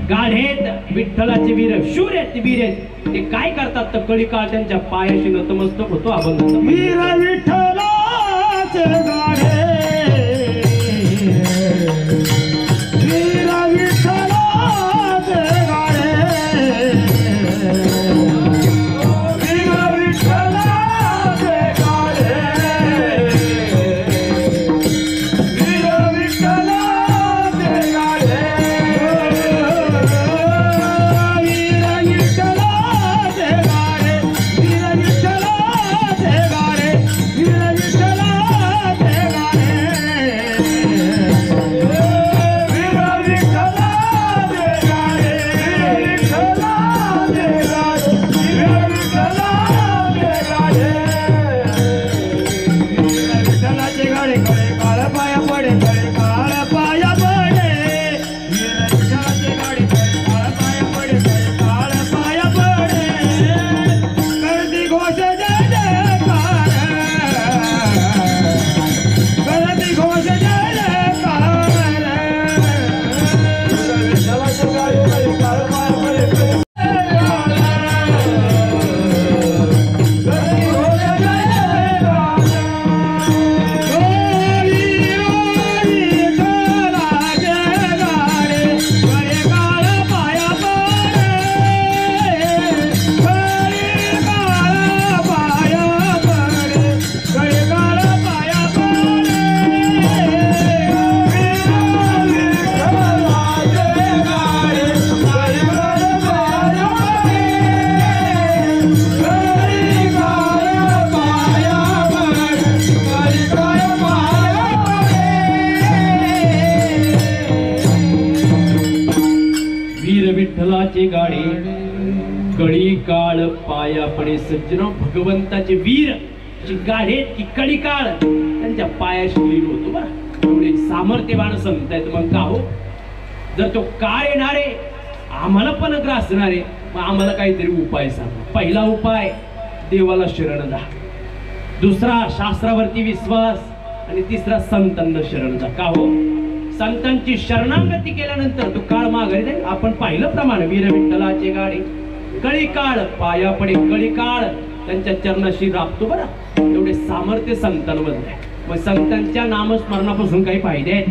गाढेत, विठ्ठलाचे वीर शूर आहेत, वीर आहेत. ते काय करतात तर कळी काळ त्यांच्या पायाशी नतमस्तक होतो. अभंगाचा वीर विठ्ठलाचे गाढे, वीर विठ्ठलाचे गाढे, वीर विठ्ठलाचे गाढे, वीर विठ्ठलाचे गाढे, वीर विठ्ठलाचे गाढे, वीर विठ्ठलाचे गाढे, वीर विठ्ठलाचे गाढे, वीर विठ्ठलाचे गाढे, वीर विठ्ठलाचे गाढे, वीर विठ्ठलाचे गाढे, विठ्ठलाचे गाढे, कडे काळ पाया पडे, कडे काळ पाया पडे, वीर विठ्ठलाचे गाढे, कडे काळ पाया पडे, कडे काळ पाया पडे, करती घोष जय जयकार, करती घोष जय जयकार, विठ्ठलाचे गाढे, कडे काळ पाया पडे, करती घोष जय वीर विठ्ठलाचे गाडे कळी काळ पाया पडे. सज्जनो, भगवंताचे वीर जी गाढेत की कळी काळ त्यांच्या पायाशी लीन होतो बरं. एवढे सामर्थ्यवान संत आहेत. मग का हो, जर तो काळ येणारे आम्हाला पण ग्रासणारे, मग आम्हाला काहीतरी उपाय सांगा. पहिला उपाय, देवाला शरण जा. दुसरा, शास्त्रावरती विश्वास. आणि तिसरा, संतांना शरण जा. का हो, संतांची शरणागती केल्यानंतर तो काळ माघारी जाईल. आपण पाहिलं प्रमाणे वीर विठ्ठलाचे गाडे कळी काळ पाया पडे, कळी काळ त्यांच्या चरणाशी राबतो बरं. एवढे सामर्थ्य संतांमध्ये. मग संतांच्या नामस्मरणापासून काही फायदे आहेत,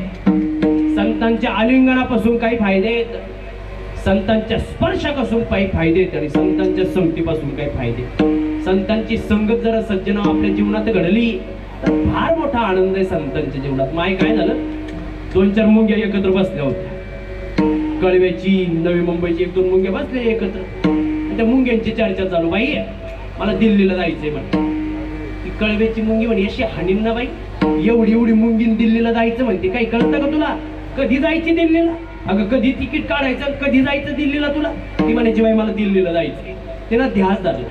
संतांच्या आलिंगनापासून काही फायदे आहेत, संतांच्या स्पर्शापासून काही फायदे आणि संतांच्या संगतीपासून काही फायदे. संतांची संगत जर सज्जन आपल्या जीवनात घडली तर फार मोठा आनंद आहे संतांच्या जीवनात. माय काय झालं, 2-4 मुंग्या एकत्र बसल्या होत्या. कळव्याची, नवी मुंबईची 1-2 मुंग्या बसल्या एकत्र. त्या मुंग्यांची चर्चा चालू, बाई मला दिल्लीला जायचंय म्हणे. ती कळव्याची मुंगी म्हणे अशी हाणीन ना बाई, एवढी एवढी मुंगीन दिल्लीला जायचं म्हणते, काही कळतं का तुला? कधी जायची दिल्लीला? अगं कधी तिकीट काढायचं, कधी जायचं दिल्लीला तुला? ती म्हणायची बाई मला दिल्लीला जायचंय. तिनं ध्यास धरला.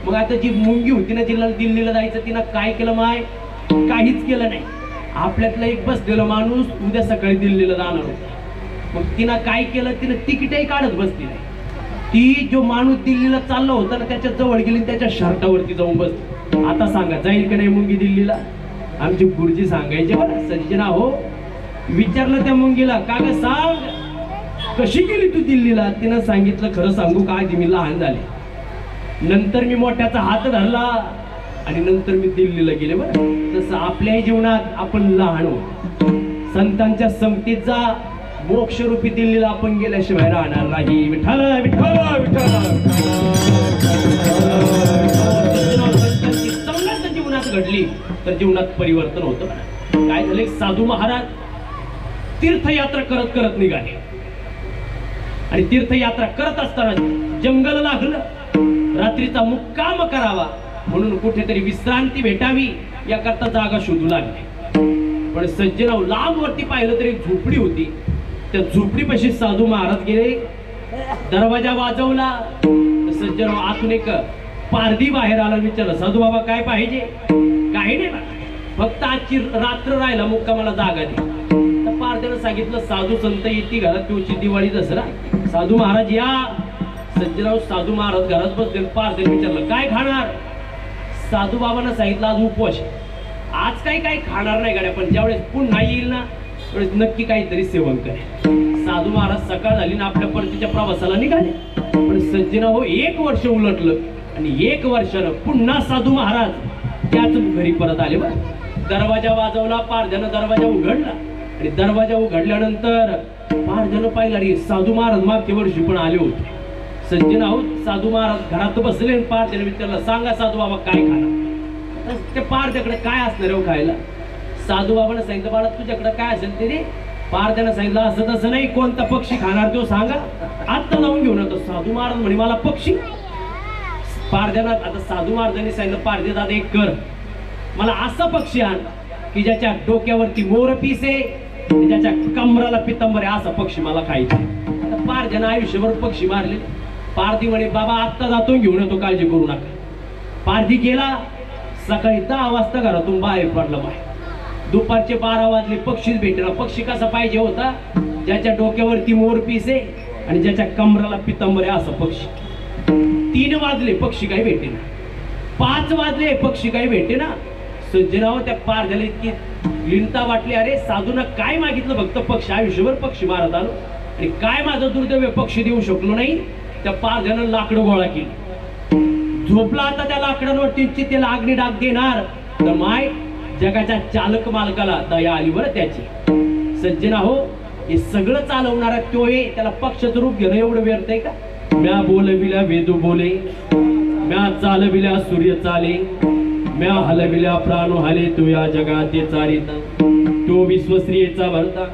मग आता जी मुंगी होती ना जिला दिल्लीला जायचं, तिनं काय केलं माय? काहीच केलं नाही. आपल्यातला एक बसलेला माणूस उद्या सकाळी दिल्लीला जाणार होता. मग तिनं काय केलं, तिनं तिकीटही काढत बसली नाही. ती जो माणूस दिल्लीला चालला होता ना त्याच्या जवळ गेली, त्याच्या शर्टावरती जाऊन बसली. आता सांगा जाईल का नाही मुंगी दिल्लीला? आमची गुरुजी सांगायचे बरं, सज्जना हो, विचारलं त्या मुंगीला, का ग सांग कशी गेली तू दिल्लीला? तिनं सांगितलं, खरं सांगू का, आधी मी लहान झाले, नंतर मी मोठ्याचा हात धरला आणि नंतर मी दिल्लीला गेले. बरं तसं आपल्याही जीवनात आपण लहान होतो. संतांच्या संगतीचा मोक्षरूपी दिल्लीला आपण गेल्याशिवाय राहणार नाही. विठ्ठल विठ्ठल विठ्ठल. संतांची संगत जीवनात घडली तर जीवनात परिवर्तन होतं. काय झाले, साधू महाराज तीर्थयात्रा करत करत निघाले आणि तीर्थयात्रा करत असताना जंगल लागलं. रात्रीचा मुक्काम करावा म्हणून कुठेतरी विश्रांती भेटावी याकरता जागा शोधू लागले. पण सज्जनाव लांब वरती पाहिलं तरी एक झोपडी होती. त्या झोपडीपाशी साधू महाराज गेले. दरवाजा वाजवला. सज्जनाव आतून एक पारधी बाहेर आला. विचारलं, साधू बाबा काय पाहिजे? काही नाही, फक्त आजची रात्र राहिला मुक्कामाला जागा दे. तर पारध्यानं सांगितलं, साधू संत येते घरात, तुझी दिवाळी दसरा, साधू महाराज या. सज्जनाव साधू महाराज घरात बसले. पारध्याने विचारलं, काय खाणार? साधू बाबांना सांगितलं, आज उपवास, आज काही खाणार नाही गाड्या, पण ज्यावेळेस पुन्हा येईल ना त्यावेळेस नक्की काहीतरी सेवन करेल. साधू महाराज सकाळ झाली ना आपल्या परतीच्या प्रवासाला निघाले. पण सज्जना हो, 1 वर्ष उलटलं आणि 1 वर्षानं पुन्हा साधू महाराज त्याच घरी परत आले. बरं दरवाजा वाजवला. पारध्यानं दरवाजा उघडला आणि दरवाजा उघडल्यानंतर पारध्यानं पाहिलं, अरे साधू महाराज मागच्या वर्षी पण आले होते. सज्जना हो, साधू महाराज घरात बसले आणि पारध्यानं विचारलं, सांगा साधू बाबा काय खाणार? ते पारध्याकडे काय असणार हो खायला? साधू बाबांना सांगितलं, बाळा तुझ्याकडे काय असेल ते रे. पारध्यानं सांगितलं, असं तसं नाही, कोणता पक्षी खाणार तो सांगा, आत्ता जाऊन घेऊन येतो. साधू महाराज म्हणे, मला पक्षी? पारध्यानं आता साधू महाराजांनी सांगितलं, पारध्या दादा एक कर, मला असा पक्षी आण की ज्याच्या डोक्यावरती मोर पीस आहे, ज्याच्या कमराला पितंबर आहे, असा पक्षी मला खायचा. आता पारध्यानं आयुष्यभर पक्षी मारले. पारधी म्हणे, बाबा आत्ता जातो घेऊन येतो, काळजी करू नका. पारधी गेला. सकाळी 10 वाजता घरातून बाहेर पडलं. बाहेर दुपारचे 12 वाजले, पक्षीच भेटला. पक्षी कसा पाहिजे होता? ज्याच्या डोक्यावरती मोर पीस आहे आणि ज्याच्या कमराला पितंबर आहे, असा पक्षी. 3 वाजले, पक्षी काही भेटेना. 5 वाजले, पक्षी काही भेटेना. सज्जनाव त्या पारध्याला इतकी लिंता वाटली, अरे साधूना काय मागितलं, फक्त पक्षी, आयुष्यभर पक्षी मारत आलो आणि काय माझं दुर्दैव, पक्षी देऊ शकलो नाही. त्या पारध्यानं लाकडं गोळा केली. झोपला. आता त्या लाकडांवरती त्याला अग्नी डाग देणार तर माय जगाच्या चालक मालकाला दया आली बरं त्याची. सज्जना हो, हे सगळं चालवणारा तो आहे, त्याला पक्षाचं रूप घेणं एवढं व्यर्थ आहे का? म्या बोलविल्या वेदू बोले, म्या चालविल्या सूर्य चाले, म्या हलविल्या प्राणो हाले, तो या जगाते चारिता, तो विश्वश्रियेचा भरता,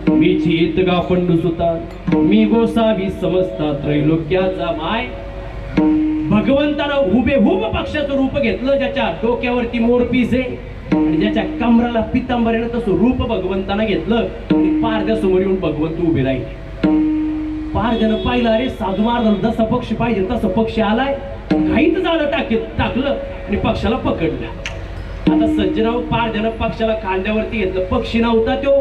मी चेत गा पंडू सुता, मी गोसावी समजता त्रैलोक्याचा. माय भगवंतानं हुबेहूब पक्षाचं रूप घेतलं, ज्याच्या डोक्यावरती मोरपीस आहे आणि ज्याच्या कमराला पितांबर आहे, तसं रूप भगवंतानं घेतलं आणि पारध्यासमोर येऊन भगवंत उभे राहिले. पारध्यानं पाहिलं, अरे साधू महाराजांना जसा पक्षी पाहिजे तसा पक्षी आलाय. घाईत जाळं टाकलं आणि पक्षाला पकडलं. आता सज्जनाव पारध्यानं पक्षाला खांद्यावरती घेतलं. पक्षी नव्हता तो,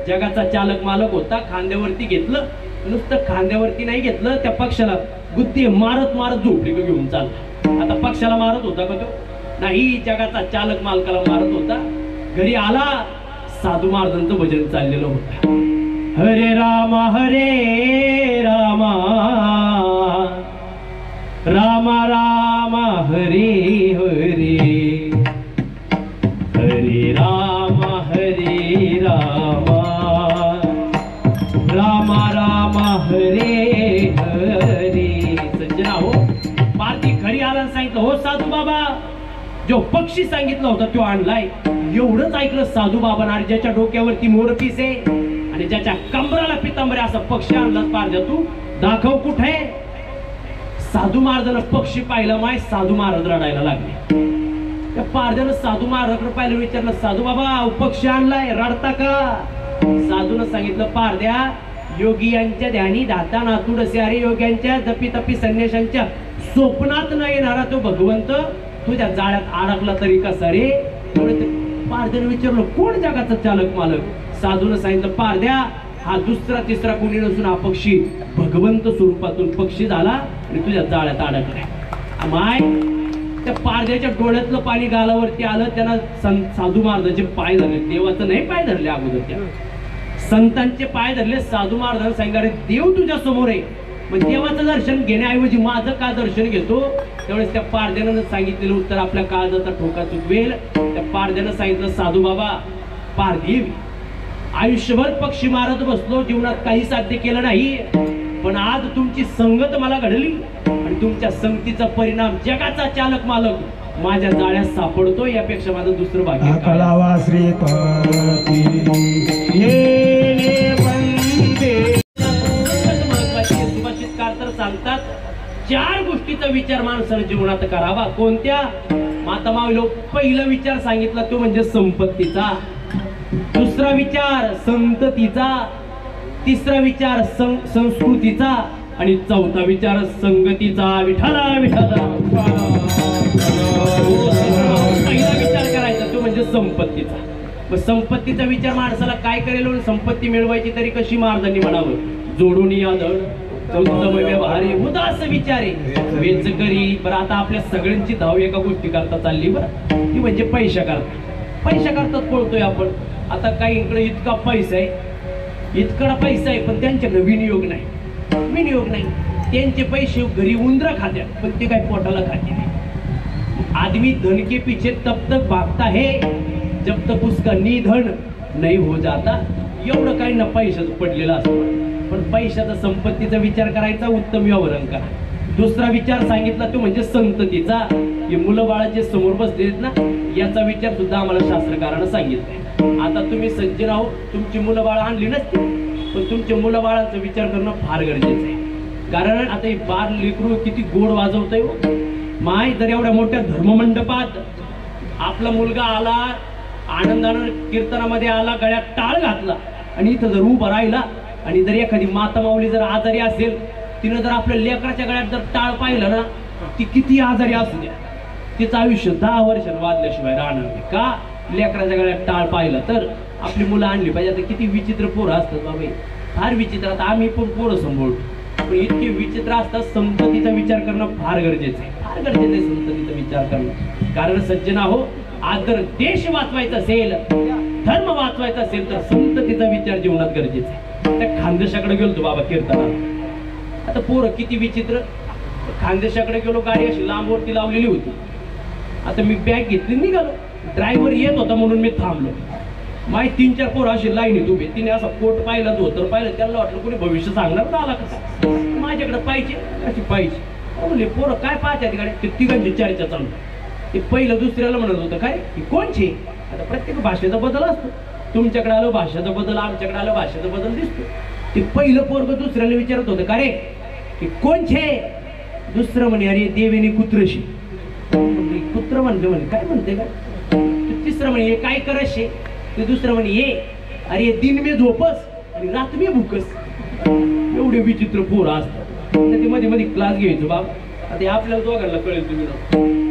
जगाचा चालक मालक होता. खांद्यावरती घेतलं. नुसतं खांद्यावरती नाही घेतलं, त्या पक्षाला गुद्दी मारत मारत झोपडी घेऊन चालला. आता पक्षाला मारत होता का तो? नाही, जगाचा चालक मालकाला मारत होता. घरी आला. साधू महाराजांचं भजन चाललेलं होतं. हरे रामा रामा रामा हरे हरे, हरे रामा रामा रामा हरे साधू बाबा जो पक्षी सांगितला होता तो आणलाय. एवढंच ऐकलं साधू बाबा, ज्याच्या डोक्यावरती मोरपीस आहे आणि ज्याच्या कंबराला पितांबरी असा पक्षी आणलाच पारजा, तू दाखव कुठे. साधू महाराजांना पक्षी पाहिला माय, साधू महाराज रडायला लागले. त्या पारजानं साधू महाराजांकडे पाहिलं, विचारलं साधू बाबा पक्षी आणलाय, रडता का. साधूनं सांगितलं पारद्या, योगी यांच्या ध्यानी धाता नातुडसे, अरे योग्यांच्या जपी तपी संन्याशांच्या स्वप्नात न येणारा तो भगवंत तुझ्या जाळ्यात अडकला तरी कसा रे. पारद्यानं विचारलं कोण जगाचा चालक मालक. साधूनं सांगितलं पारद्या, हा दुसरा तिसरा कोणी नसून हा पक्षी भगवंत स्वरूपातून पक्षी झाला आणि तुझ्या जाळ्यात अडकलाय. माय त्या पारद्याच्या डोळ्यातलं पाणी गालावरती आलं. त्यांना साधू महाराजांचे पाय धरले, देवाचं नाही पाय धरले अगोदर, त्या संतांचे पाय धरले. साधू महाराजांना सांगितलं अरे देव तुझ्या समोर आहे, मग देवाचं दर्शन घेण्याऐवजी माझं का दर्शन घेतो. त्यावेळेस त्या पारद्यानं सांगितलेलं उत्तर आपल्या काळजाचा ठोका चुकवेल. त्या पारद्यानं सांगितलं साधू बाबा, पारदेव आयुष्यभर पक्षी मारत बसलो, जीवनात काही साध्य केलं नाही, पण आज तुमची संगत मला घडली आणि तुमच्या संगतीचा परिणाम जगाचा चालक मालक माझ्या जाळ्यात सापडतो. यापेक्षा माझं दुसरं भाग्य काय. कलावा श्रीपती येणे वंदे. महत्वाचे सुभाषितकार तर सांगतात 4 गोष्टीचा विचार माणसाने जीवनात करावा. कोणत्या. माता माऊली पहिला विचार सांगितला तो म्हणजे संपत्तीचा, दुसरा विचार संततीचा, तिसरा विचार संस्कृतीचा आणि चौथा विचार संगतीचा. विठाला विठाला. पहिला विचार करायचा तो म्हणजे संपत्तीचा. मग संपत्तीचा विचार माणसाला काय करेल, संपत्ती मिळवायची तरी कशी. महाराजांनी म्हणावं जोडून यादळ उत्तम व्यवहारी उदास विचारे वेच करी. बरं आता आपल्या सगळ्यांची धाव एका गोष्टी करता चालली, बरं ती म्हणजे पैसा करता. पैसा करतात पळतोय आपण. आता काहींकडे इतका पैसा आहे, इतका पैसा आहे, पण त्यांच्याकडे विनियोग नाही. विनियोग नाही, त्यांचे पैसे घरी उंदरा खात्यात, पण ते काही पोटाला खाते नाही. आदमी धन के पीछे तब तक भागता है जब तक उसका निधन नाही हो जाता. एवढं काही ना पैशाचं पडलेलं असतं, पण पैशाचा संपत्तीचा विचार करायचा, उत्तम व्यवहार करा. दुसरा विचार सांगितला तो म्हणजे संततीचा. हे मुलं बाळा जे समोर बसलेत ना, याचा विचार सुद्धा आम्हाला शास्त्रकारानं सांगितलाय. आता तुम्ही सज्जन आहो, तुमची मुलं बाळ आणली नसती, पण तुमच्या मुलं बाळांचा विचार करणं फार गरजेचं आहे. कारण आता हे बार लेकरू किती गोड वाजवतंय माय. जर एवढ्या मोठ्या धर्ममंडपात आपला मुलगा आला, आनंदानं कीर्तनामध्ये आला, गळ्यात टाळ घातला आणि इथं जर उभं राहिला आणि जर एखादी माता माऊली जर आजारी असेल, तिनं जर आपल्या लेकराच्या गळ्यात जर टाळ पाहिलं ना, ती किती आजारी असू द्या, तिचं आयुष्य 10 वर्षांनी वाजल्याशिवाय राहणार नाही. का. लेकराच्या गळ्यात टाळ पाहिलं तर. आपली मुलं आणली पाहिजे. आता किती विचित्र पोरं असतात बाबा, फार विचित्र. आता आम्ही पण पोरं सांभाळतो, पण इतके विचित्र असतात. संततीचा विचार करणं फार गरजेचं आहे, फार गरजेचं आहे संततीचा विचार करणं. कारण सज्जना हो, आज जर देश वाचवायचा असेल, धर्म वाचवायचा असेल, तर संततीचा विचार जीवनात गरजेचा आहे. त्या खानदेशाकडे गेलो बाबा कीर्तनाला. आता पोरं किती विचित्र. खानदेशाकडे गेलो, गाडी अशी लांबवरती लावलेली होती. आता मी बॅग घेतली, निघालो. ड्रायव्हर येत होता म्हणून मी थांबलो. माय 3-4 पोरं अशी लाईनीत उभे. तिने असा कोट पाहिला, धोतर पाहिलं, त्यांना वाटलं कोणी भविष्य सांगणार आला कसा. माझ्याकडे पाहिजे अशी पाहिजे. म्हणले पोरं काय पाहतात गाडी. ते तिघांची चर्चा चालू. ते पहिलं दुसऱ्याला म्हणत होतं काय की कोणचे. आता प्रत्येक भाषेचा बदल असतो. तुमच्याकडे आलं भाषेचा बदल, आमच्याकडे आलं भाषेचा बदल दिसतो. ते पहिलं पोरग दुसऱ्याला विचारत होतं का रे की कोणचे. दुसरं म्हणे अरे देवेनी कुत्रशी. कुत्र म्हणले, म्हणे काय म्हणते का. तिसरं म्हणे काय करशे. ते दुसरं म्हणे ये अरे दिन मे झोपस आणि रात मे भूकस. एवढे विचित्र पोरं असतात. ते मध्ये मध्ये क्लास घ्यायचो बाबा. आता आपल्याला दोघांना कळेल तुम्ही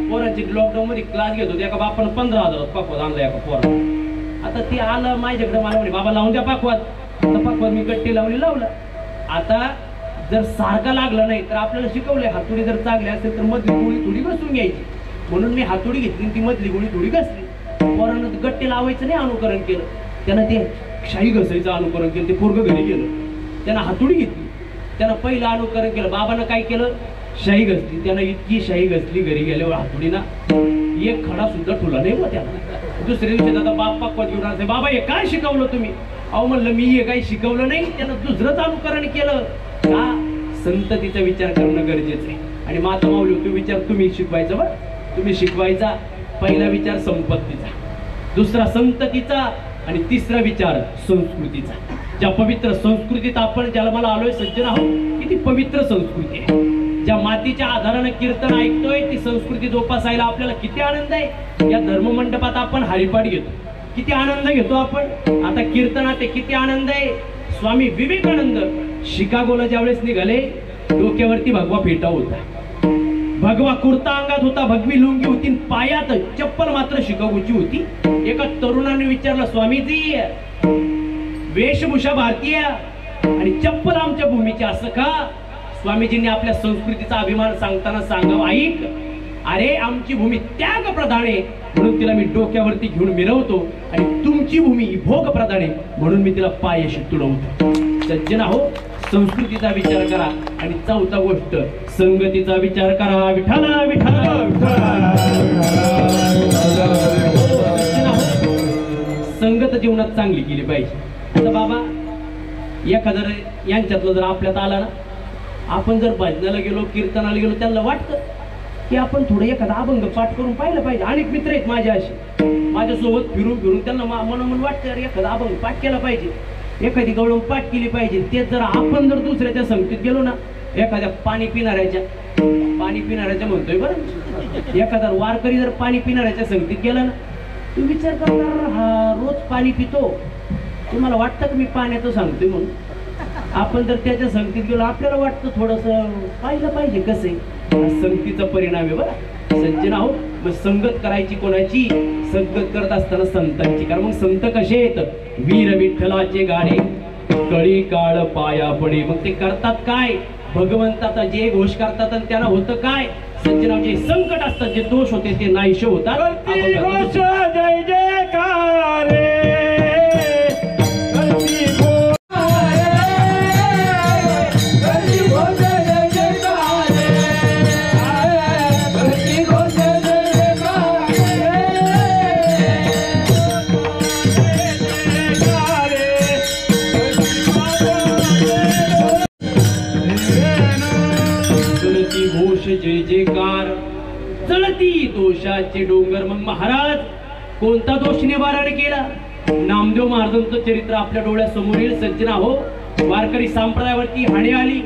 पोरांची लॉकडाऊन मध्ये क्लास घेत होते. एका बापानं 15,000 पाकवात आणला एका पोरा. आता ते आलं माझ्याकडे, मला म्हणे बाबा लावून द्या पाकवात. आता पाकवात मी गट्टी लावली, लावला. आता जर सारखा लागला नाही तर आपल्याला शिकवलंय हातोडी जर चांगली असेल तर मधली गोळी थोडी घसून घ्यायची. म्हणून मी हातोडी घेतली, ती मधली गोळी थोडी घसली. पोरानं गट्टे लावायचं नाही अनुकरण केलं, त्यानं ते शाई घसायचं अनुकरण केलं. ते पोरगं घरी गेलं, त्यानं हातोडी घेतली, त्यानं पहिलं अनुकरण केलं. बाबानं काय केलं, शाई घसली. त्यानं इतकी शाई घसली, घरी गेल्यावर हातोडीना एक खडा सुद्धा ठुला नाही मग त्याला. दुसऱ्या दिवशी आता बाप पाकवात घेऊन आले. बाबा हे काय शिकवलं तुम्ही. अहो म्हणलं मी हे काही शिकवलं नाही. त्यानं दुसरंच अनुकरण केलं. का. संततीचा विचार करणं गरजेचं आहे. आणि माता माऊली तो विचार तुम्ही शिकवायचं. बरं तुम्ही शिकवायचा पहिला विचार संपत्तीचा, दुसरा संततीचा आणि तिसरा विचार संस्कृतीचा. ज्या पवित्र संस्कृतीत आपण जन्माला आलोय सज्जन आहोत, किती पवित्र संस्कृती आहे. ज्या मातीच्या आधारानं कीर्तन ऐकतोय ती संस्कृती जोपासायला आपल्याला किती आनंद आहे. या धर्ममंडपात आपण हरिपाठ घेतो, किती आनंद घेतो आपण. आता कीर्तनात किती आनंद आहे. स्वामी विवेकानंद शिकागोला ज्यावेळेस निघाले, डोक्यावरती भगवा फेटा होता, भगवा कुर्ता अंगात होता, भगवी लुंगी होती, पायात चप्पल मात्र शिकागोची होती. एका तरुणाने विचारलं, स्वामीजी वेशभूषा भारतीय आणि चप्पल आमच्या भूमीची असं का? स्वामीजींनी आपल्या संस्कृतीचा अभिमान सांगताना सांगावं, ऐक, अरे आमची भूमी त्याग प्रधान आहे म्हणून तिला मी डोक्यावरती घेऊन मिरवतो, आणि तुमची भूमी भोग प्रधान आहे म्हणून मी तिला पायाशी तुडवतो. सज्जन हो, संस्कृतीचा विचार करा. आणि चौथा गोष्ट, संगतीचा विचार करा. विठाला विठाला संगत जीवनात चांगली केली पाहिजे. आता बाबा एखादं यांच्यातलं जर आपल्यात आला ना, आपण जर भजनाला गेलो, कीर्तनाला गेलो, त्यांना वाटतं की आपण थोडं एखादा अभंग पाठ करून पाहिलं पाहिजे. अनेक मित्र आहेत माझे असे, माझ्यासोबत फिरून फिरून त्यांना मनोमन वाटतं अरे एखादा अभंग पाठ केला पाहिजे, एखादी गवळण पाठ केली पाहिजे. तेच जर आपण जर दुसऱ्याच्या संगतीत गेलो ना, एखाद्या पाणी पिणाऱ्याच्या म्हणतोय बरं, एखादा वारकरी जर पाणी पिणाऱ्याच्या संगतीत गेला ना, तू विचार करणार हा रोज पाणी पितो, तुम्हाला वाटतं की मी पाण्याचं सांगतोय म्हणून. आपण जर त्याच्या संगतीत गेलो, आपल्याला वाटतं थोडंसं पाहिलं पाहिजे कसं आहे. संगतीचा परिणाम आहे बरं. सज्जन आहो, मग संगत करायची कोणाची? संगत करत असताना संतांची. कारण मग संत कसे आहेत? वीर विठ्ठलाचे गाणे कळी काळ पाया पडे. मग ते करतात काय? भगवंताचा जे घोष करतात आणि त्यांना होतं काय? सज्जनाचे संकट असतात, जे दोष होते ते नाहीसे होतात. जय जयकार जय जयकार, जळती दोषाचे डोंगर. मग महाराज कोणता दोष निवारण केला? नामदेव महाराजांचं चरित्र आपल्या डोळ्यासमोर येईल. सज्जना हो, वारकरी संप्रदायावरती हाणी आली,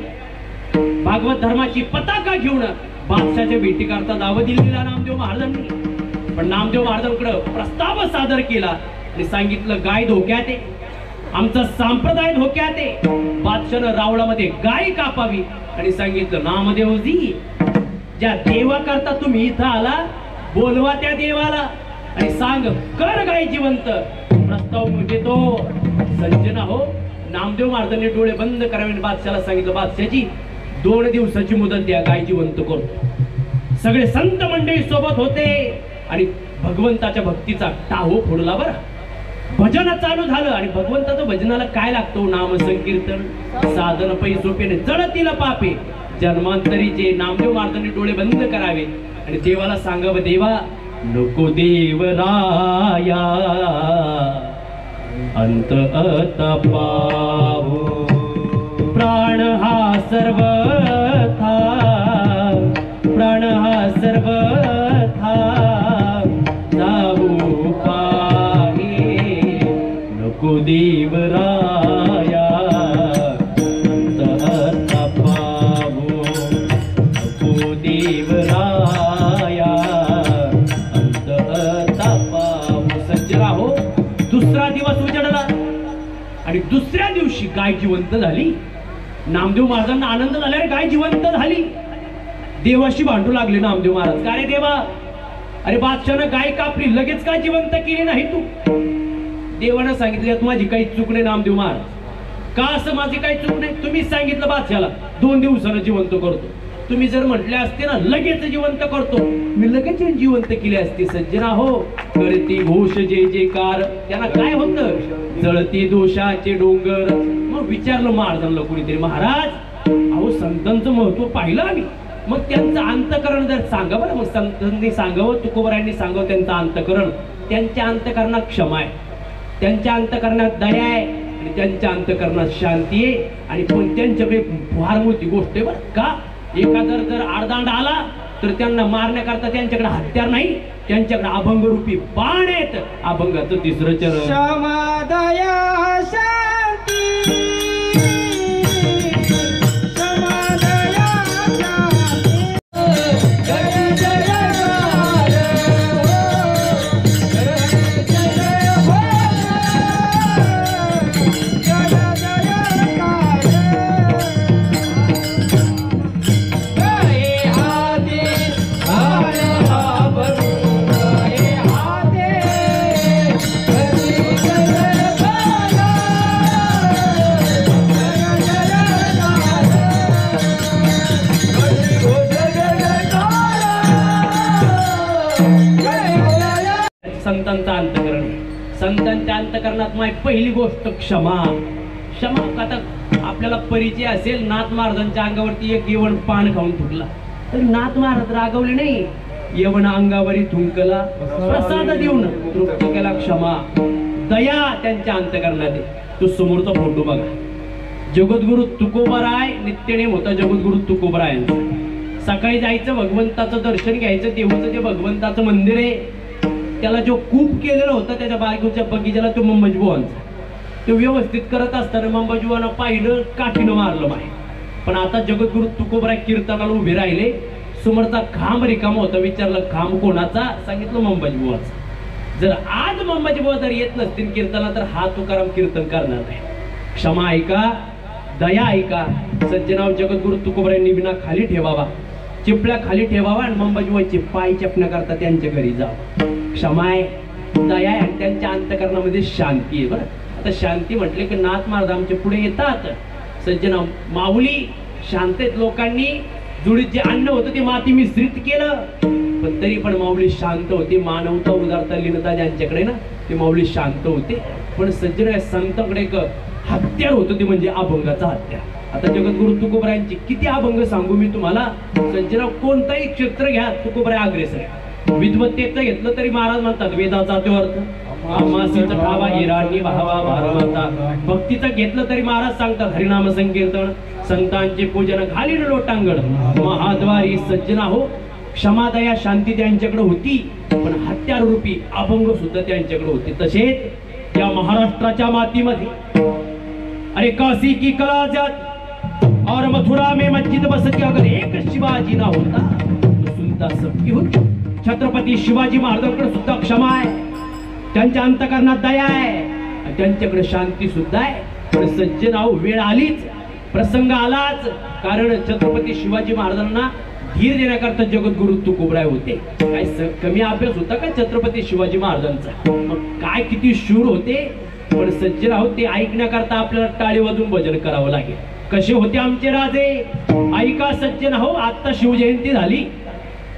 भागवत धर्माची पताका घेऊन बादशाच्या भेटी करता दावं दिलेला नामदेव महाराजांनी. पण नामदेव महाराजांकडे प्रस्ताव सादर केला आणि सांगितलं गाय धोक्यात आहे, आमचा संप्रदाय धोक्यात आहे. बादशानं रावळामध्ये गाय कापावी आणि सांगितलं नामदेवजी, ज्या देवा करता तुम्ही इथं आला, बोलवा त्या देवाला आणि सांग कर गाय जिवंत. प्रस्ताव म्हणजे तो. सज्जना हो, नामदेव महाराजांनी डोळे बंद करावे, बादशाला सांगितलं बादशाची 2 दिवसाची मुदत द्या, गाय जिवंत करतो. सगळे संत मंडळी सोबत होते आणि भगवंताच्या भक्तीचा टाहो फोडला बरं. भजन चालू झालं आणि भगवंताचं भजनाला काय लागतो? नाम संकीर्तन, साधन पै सोपेने जळतील पापे जन्मांतरीचे. नामदेव महाराजांनी डोळे बंद करावे आणि देवाला सांगावं, देवा नको देवराया अंत पावो, प्राण हा सर्वथा, प्राण हा सर्वथा जाऊ पाहे. नको देवराया आणि दुसऱ्या दिवशी गाय जिवंत झाली. नामदेव महाराजांना आनंद झाला, गाय जिवंत झाली. देवाशी भांडू लागले नामदेव महाराज, का रे देवा, अरे बादशानं गाय कापली, लगेच का जिवंत केली नाही तू? देवानं सांगितलं माझी काही चूक नाही नामदेव महाराज. का असं माझी काही चूक नाही? तुम्हीच सांगितलं बादशाला 2 दिवसानं जिवंत करतो. तुम्ही जर म्हटले असते ना लगेच जिवंत करतो, मी लगेच जिवंत केले असते. सज्जना हो, करती घोष जय जयकार. त्यांना काय होतं? जळती दोषाचे डोंगर. मग विचारलं महाराजांना कोणीतरी, महाराज अहो संतांचं महत्व पाहिलं आम्ही, मग त्यांचं अंतकरण जर सांगा बरं. मग संतांनी सांगावं, तुकोबरायांनी सांगावं त्यांचं अंतकरण. त्यांच्या अंतकरणात क्षमा आहे, त्यांच्या अंतकरणात दया आहे आणि त्यांच्या अंतकरणात शांती आहे. आणि पण त्यांच्याकडे फार मोठी गोष्ट आहे बरं का. एखादा जर आडदांड आला तर त्यांना मारण्याकरता त्यांच्याकडे हत्यार नाही, त्यांच्याकडे अभंग रूपी बाण आहेत. अभंगाचं तिसरं चरण. क्षमा दया शांती क्षमा दया शांती जय जयकार जय जयकार संतांचा अंतकरण. संतांच्या अंतकरणात माझी पहिली गोष्ट क्षमा. क्षमा आता आपल्याला परिचय असेल, नाथ महाराजांच्या अंगावरती एक येवण पान खाऊन थुकला तर नाथ महाराज रागवले नाही, येवण अंगावरी थुंकला प्रसाद देऊन तृप्त केला. क्षमा दया त्यांच्या अंतकरणात आहे. तो समोरचा फोटो बघा. जगद्गुरु तुकोबाराय नित्यनेम होता जगद्गुरु तुकोबारायांचा. सकाळी जायचं, भगवंताचं दर्शन घ्यायचं. देवाचं जे भगवंताचं मंदिर आहे त्याला जो कूप केलेला होता त्याच्या बायकोच्या बगीच्याला तो मंबाजीबुवांचा. तो व्यवस्थित करत असताना मंबाजीबुवांना पाहिलं, काठीनं मारलं माय. पण आता जगद्गुरु तुकोबाराय कीर्तनाला उभे राहिले. समोरचा खांब रिकामा होता. विचारलं खांब कोणाचा? सांगितलं मंबाजीबुवाचा. जर आज मंबाजीबुवा जर येत नसतील कीर्तनाला तर हा तुकाराम कीर्तन करणार नाही. क्षमा ऐका, दया ऐका. सज्जनाव जगद्गुरु तुकोबारायांनी विना खाली ठेवावा, चिपळ्या खाली ठेवावा आणि मंबाजीबुवांचे पाय चपण्याकरता त्यांच्या घरी जावं. क्षमा आहे, दया आहे आणि त्यांच्या अंतकरणामध्ये शांती आहे. बरं आता शांती म्हटले की नाथ महाराज आमच्या पुढे येतात. सज्जन माऊली शांत आहेत. लोकांनी जुडीत जे अन्न होतं ते माती मिश्रित केलं पण तरी पण माऊली शांत होती. मानवता उदारता लीनता ज्यांच्याकडे ना ते माऊली शांत होते. पण सज्जन संतांकडे एक हत्यार होतं ते म्हणजे अभंगाचा हत्यार. आता जगद्गुरु तुकोबारायांची किती अभंग सांगू मी तुम्हाला. सज्जन कोणताही क्षेत्र घ्या तुकोबाराय अग्रेसर आहे. विद्वत्तेचं घेतलं तरी महाराज म्हणतात वेदाचा तो अर्थ अमासीचा ठावा इराणी भावा भारमाचा. भक्तीचं घेतलं तरी महाराज सांगतात हरिनाम संकीर्तन संतांचे पूजन घालीन लोटांगण महाद्वारी. सज्जना हो, क्षमा दया शांती त्यांच्याकडे होती पण हत्यार रूपी अभंग सुद्धा त्यांच्याकडे होते. तसेच या महाराष्ट्राच्या मातीमध्ये अरे काशी की कला जात और मथुरा में मस्जिद बसती अगर एक शिवाजी ना होता तो सुनता सबकी होती. छत्रपती शिवाजी महाराजांकडे सुद्धा क्षमा आहे, त्यांच्या अंतकरणात दया आहे, त्यांच्याकडे शांती सुद्धा आहे. पण सज्जनाव वेळ आलीच, प्रसंग आलाच. कारण छत्रपती शिवाजी महाराजांना धीर देण्याकरता जगद्गुरु तुकोबाराय होते. काय कमी अभ्यास होता का छत्रपती शिवाजी महाराजांचा? मग काय किती शूर होते. पण सज्जनाव ते ऐकण्याकरता आपल्याला टाळी वाजून भजन करावं लागेल. कसे होते आमचे राजे ऐका सज्जन हो. आता शिवजयंती झाली.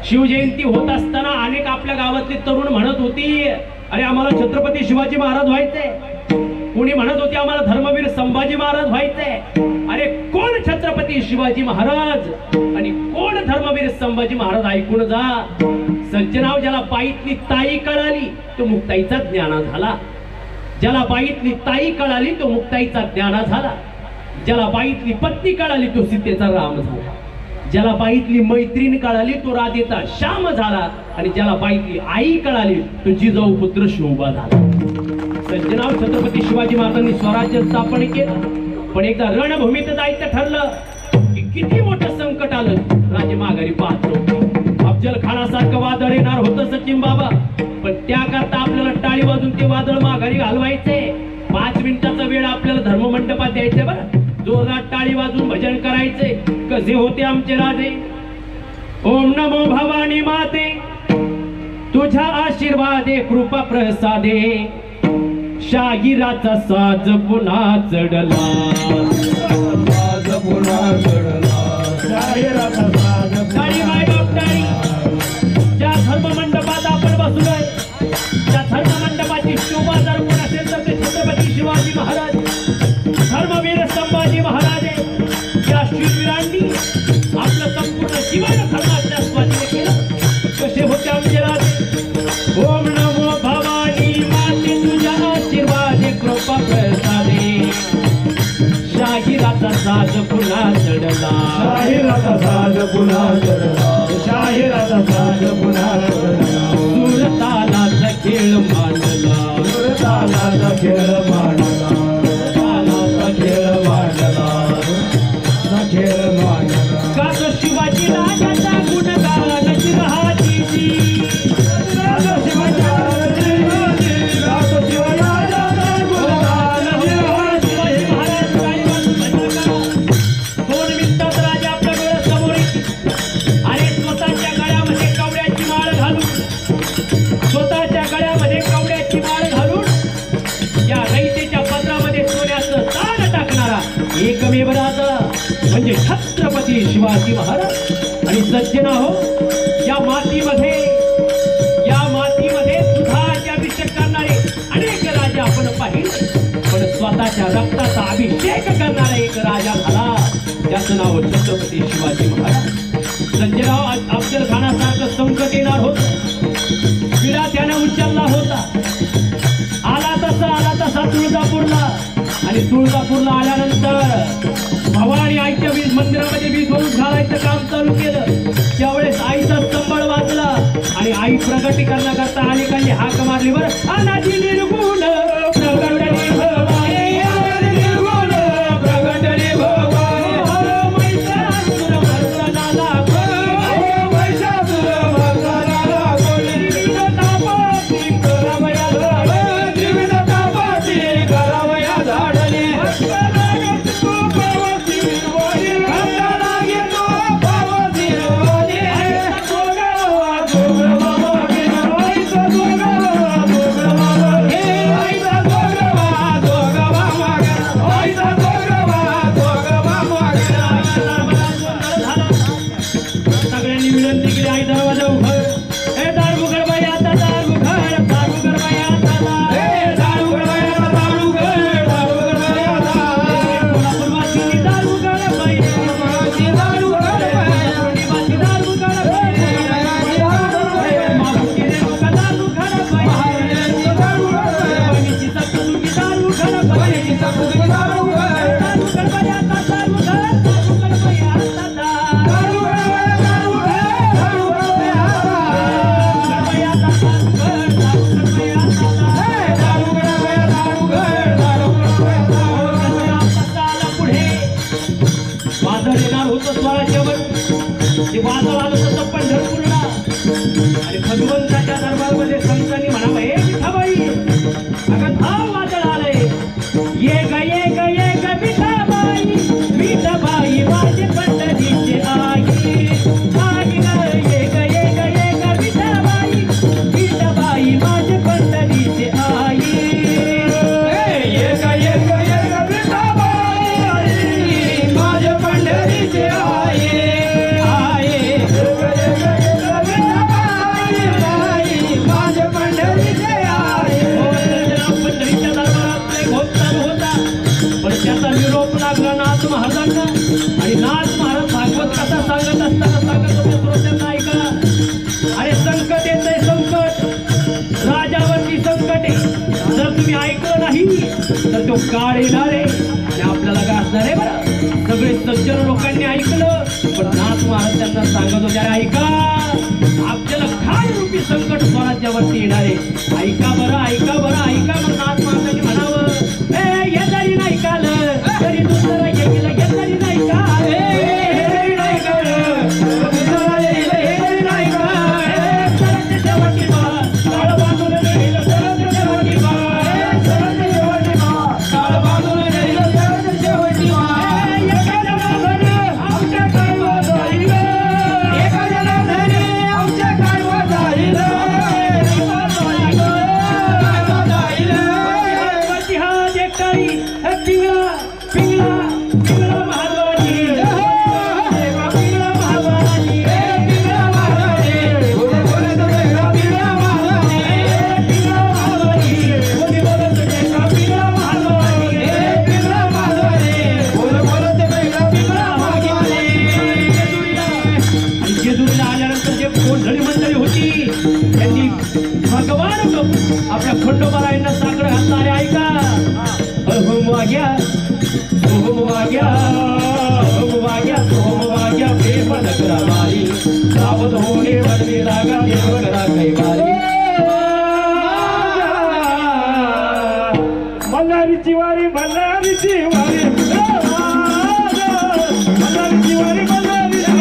शिवजयंती होत असताना अनेक आपल्या गावातली तरुण म्हणत होती अरे आम्हाला छत्रपती शिवाजी महाराज व्हायचंय. कोणी म्हणत होते आम्हाला धर्मवीर संभाजी महाराज व्हायचंय. अरे कोण छत्रपती शिवाजी महाराज आणि कोण धर्मवीर संभाजी महाराज ऐकून जा. सज्जनाव ज्याला पायीतली ताई कळाली तो मुक्ताईचा ज्ञाना झाला. ज्याला बाईतली ताई कळाली तो मुक्ताईचा ज्ञाना झाला. ज्याला बाईतली पत्नी कळाली तो सीतेचा राम झाला. ज्याला बाईतली मैत्रीण कळाली तो राधेचा श्याम झाला. आणि ज्याला बाईतली आई कळाली तो जिजाऊ पुत्र शोभा झाला. सज्जनाव छत्रपती शिवाजी महाराजांनी स्वराज्य स्थापन केलं. पण एकदा रणभूमीत जायचं ठरलं की किती मोठं संकट आलं राजे माघारी पाहत नव्हते. अफजल खानासारखं वादळ येणार होतं सचिन बाबा. पण त्याकरता आपल्याला टाळी वाजून ते वादळ माघारी घालवायचे. 5 मिनिटाचा वेळ आपल्याला धर्ममंडपात द्यायचे. बरं जोरदार टाळी वाजून भजन करायचे. कसे होते आमचे राजे. ओम नमो भवानी माते तुझ्या आशीर्वादे कृपा प्रसादे शाहिराचा साज पुन्हा चढला. साज पुन्हा चढला. शाहिराचा साज टाळी बाय टाळी. ज्या धर्ममंडपात आपण बसलोय त्या धर्ममंडपाची शोभा जर कोण असेल तर ते छत्रपती शिवाजी महाराज धर्मवीर संभाजी महाराज. या शूरवीरांनी आपलं संपूर्ण जीवन धर्माच्या स्वाधीन केलं. कसे होते आमचे राजे. ओम नमो भवानी माते तुझ्या आशीर्वादे कृपा प्रसादे शाहिराचा साज पुन्हा चढला. शाहिराचा साज पुन्हा चढला. शाहिरा शिवाजी महाराज. आणि सज्जन हो, या मातीमध्ये दुधाचे अभिषेक करणारे अनेक राजा आपण पाहिले, पण स्वतःच्या रक्ताचा अभिषेक करणारा एक राजा झाला, त्याचं नाव छत्रपती शिवाजी महाराज. संजयराव अफजल खानासारखं संकट येणार होत, विडा त्याने उचलला होता. आला तसा तुळजापूरला, आणि तुळजापूरला आल्यानंतर भवानी आईच्या मंदिरामध्ये वीज होऊन घालायचं काम चालू केलं. त्यावेळेस आईचा संबळ वाजला आणि आई प्रगटीकरणाकरता अनेकांनी हाक मारली. बरं, अनादी निर्गुण प्रगटली भवानी, निर्गुण प्रगटली भवानी, महिषासुर मर्दनाला आणि भगवंताच्या दरबारमध्ये संतांनी म्हणावं, हे विठाबाई, अगं धाव वादळ आलंय, ये ग विठाबाई, विठाबाई माझे पंढरीचे आई, आई ग ये ग विठाबाई, विठाबाई माझे पंढरीचे आई, ये ग विठाबाई माझे पंढरीचे आई. त्याचा निरोप लागला नाथ महाराजांना, आणि नाथ महाराज भागवत कथा सांगत असताना सांगत होते, श्रोत्यांना ऐका, अरे संकट येतंय, संकट राजावरती संकट आहे, जर तुम्ही ऐकलं नाही तर तो काळ येणार आहे आणि आपल्याला गाजणार आहे. बरं, सगळे सज्जन लोकांनी ऐकलं, पण नाथ महाराज त्यांना सांगत होते, अरे ऐका, आपल्याला काय रूपी संकट स्वराज्यावरती येणार आहे, ऐका बरं, ऐका बरं, ऐका. मग नाथ महाराजांनी म्हणावं, हे जरी नाही कालं तरी दुसरं येईल, हे जरी नाही का, हे नाही का, हे नाही का, सरते शेवटी बा काळ बांधून नेईल, सरते शेवटी बा, सरते शेवटी बा काळ बांधून नेईल, सरते शेवटी बा, एका जनाधाने आमच्या काळवा जाईल, एका जनाधाने आमच्या काळवा जाईल, आपल्या खंडोबारायांना साकडं घातलं. अरे ऐका, अहम वाग्या सोहम वाग्या, अहम वाग्या सोहम वाग्या, प्रेम नगरा मारी, सावध होणे बनवे लागा, देव करा कैवारी. मल्हारीची वारी, मल्हारीची वारी, मल्हारीची वारी, मल्हारीची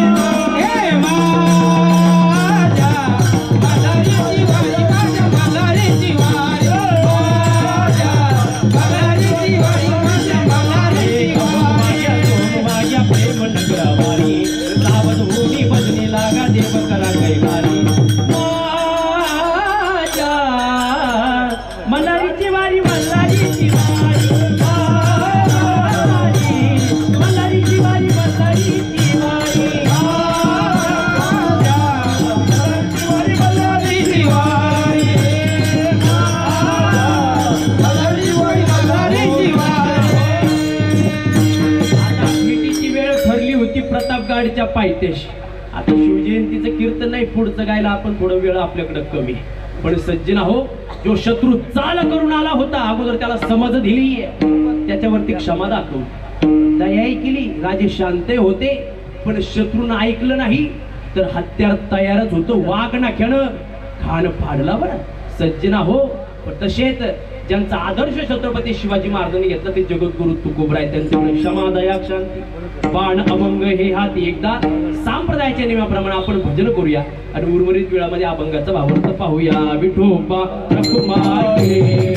देव करा कैवारी. तुझ्या पायथ्याशी. आता शिवजयंतीचं कीर्तन नाही, पुढचं गायला आपण थोडं वेळ आपल्याकडे कमी. पण सज्जना हो, जो शत्रू चाल करून आला होता, अगोदर त्याला समज दिली, त्याच्यावरती क्षमा दाखवली, दयाही केली. राजे शांत होते, पण शत्रूनं ऐकलं नाही तर हत्यार तयारच होतं. वाघ नाख्यानं खान फाडला बरं सज्जना हो. पण तसेच ज्यांचा आदर्श छत्रपती शिवाजी महाराजांनी घेतला ते जगद्गुरु तुकोबराय, त्यांच्याकडे क्षमा दया शांती बाण अभंग हे हाती. एकदा संप्रदायाच्या नियमाप्रमाणे आपण भजन करूया आणि उर्वरित वेळामध्ये अभंगाचा भावार्थ पाहूया. विठोबा रखुमाई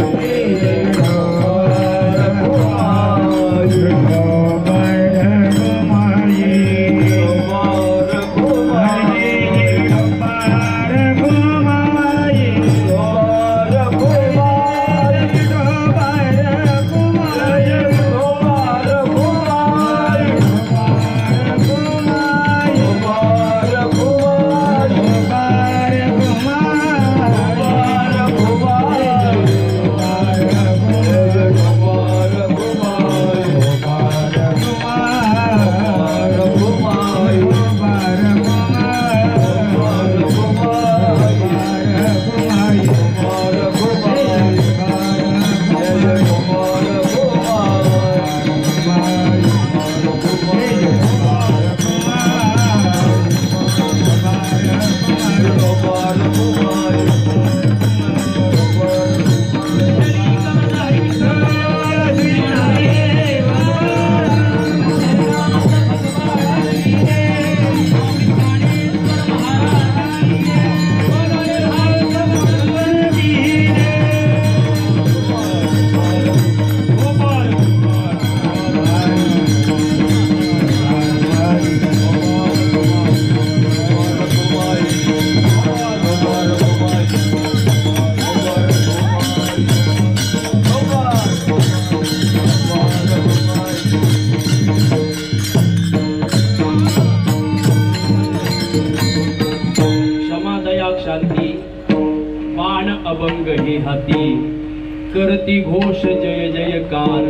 करती घोष जय जयकार,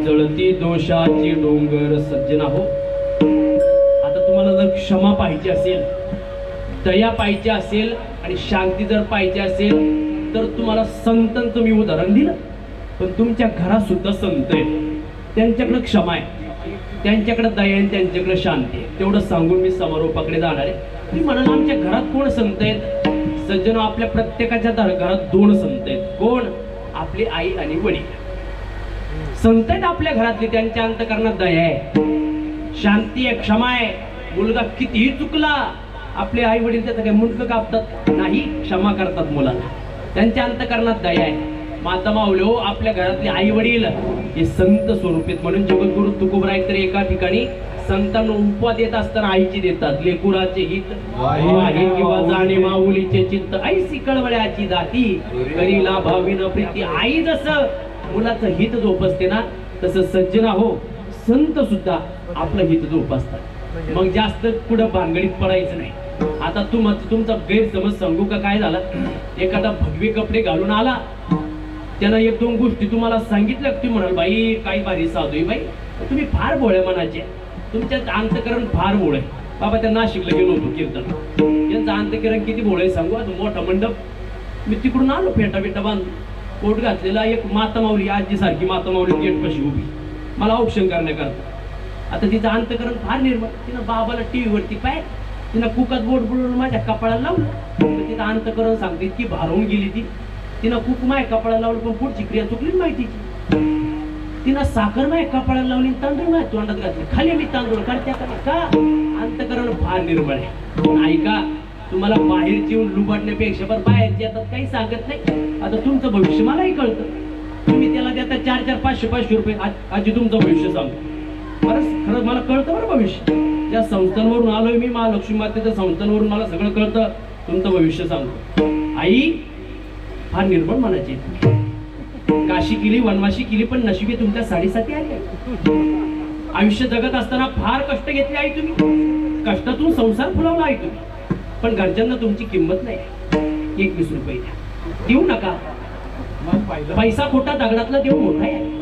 जळती दोषाची डोंगर. सज्जना हो, आता तुम्हाला जर क्षमा पाहिजे असेल, दया पाहिजे असेल आणि शांती जर पाहिजे असेल तर तुम्हाला संतांचं मी उदाहरण दिलं. पण तुमच्या घरात सुद्धा संत आहेत, त्यांच्याकडे क्षमा आहे, त्यांच्याकडे दया आहे, त्यांच्याकडे शांती आहे. तेवढं सांगून मी समारोपाकडे जाणार आहे. तुम्ही म्हणाल आमच्या घरात कोण संत आहेत? सज्जन, आपल्या प्रत्येकाच्या घरात दोन संत आहेत. कोण? आपली आई आणि वडील. संत आहेत आपल्या घरातली, त्यांच्या अंतकरणात दया आहे, शांती आहे, क्षमा आहे. मुलगा कितीही चुकला, आपले आई वडील त्याचं काय मुंडकं कापतात नाही, क्षमा करतात मुलाला, त्यांच्या अंतकरणात दया आहे. माता माऊली हो, आपल्या घरातले आई वडील हे संत स्वरूप आहेत. म्हणून जगद्गुरु तुकोबराय तर एका ठिकाणी संतांना उपवा देत असताना आईची देतात. लेकुराचे हित आहे किंवा जाणे माऊलीचे चित्त, ऐसी कळवळ्याची जाती करीला भावीन प्रीती. आई जसं मुलाचं हित जोपासते ना, तसं सज्जना हो, संत सुद्धा आपलं हित जोपासतात. मग जास्त पुढं भानगडीत पडायचं नाही. आता तुमचा गैरसमज सांगू का काय झाला? एखादा भगवे कपडे घालून आला, त्यानं एक दोन गोष्टी तुम्हाला सांगितल्या, तुम्ही म्हणाल बाई काही भारी साधू आहे बाई, तुम्ही फार भोळे मनाचे, तुमच्या अंतकरण फार भोळे. बाबा त्या नाशिकला गेलो होतो कीर्तन, यांचं अंतकरण किती भोळे सांगू. आता मोठा मंडप, मी तिकडून आलो फेटा बेटा बांधून, कोट घातलेला, एक माता माऊली आजी सारखी माता माऊली गेटपाशी उभी मला औक्षण करण्याकरता. आता तिचं अंतकरण फार निर्मळ. तिनं बाबाला टीव्ही वरती पाय, तिनं कुकात बोट बुडवून माझ्या कपाळाला लावलं, तर तिचं अंतकरण सांगते इतकी भारावून गेली ती. तिनं कुक माझ्या कपाळाला लावलं, पण पुढची क्रिया चुकली माहितीची. तिनं साखर माझ्या कपाळाला लावली, तांदूळ माझ्या तोंडात घातले, खाली मी तांदूळ करत्या का? अंतकरण फार निर्मळ आहे. ऐका, तुम्हाला बाहेरची येऊन लुबाडण्यापेक्षा पण बाहेरची येतात काही सांगत नाही. आता तुमचं भविष्य मलाही कळतं, तुम्ही त्याला देता 400, 500 रुपये. आजी तुमचं भविष्य सांगतो, खरंच मला कळतं बरं भविष्य. त्या संस्थांवरून आलोय मी, महालक्ष्मी मातेच्या संस्थांवरून मला सगळं कळतं. तुमचं भविष्य सांगतो. आई फार निर्मळ मनाची, काशी केली, वनवाशी केली, पण नशिबी तुमच्या साडेसाती आली. आयुष्य जगत असताना फार कष्ट घेतले आई तुम्ही, कष्टातून संसार फुलवला आई तुम्ही, पण घरच्यांना तुमची किंमत नाही. 21 रुपये देऊ नका. पैसा खोटा दगडातला देऊ मोठा आहे.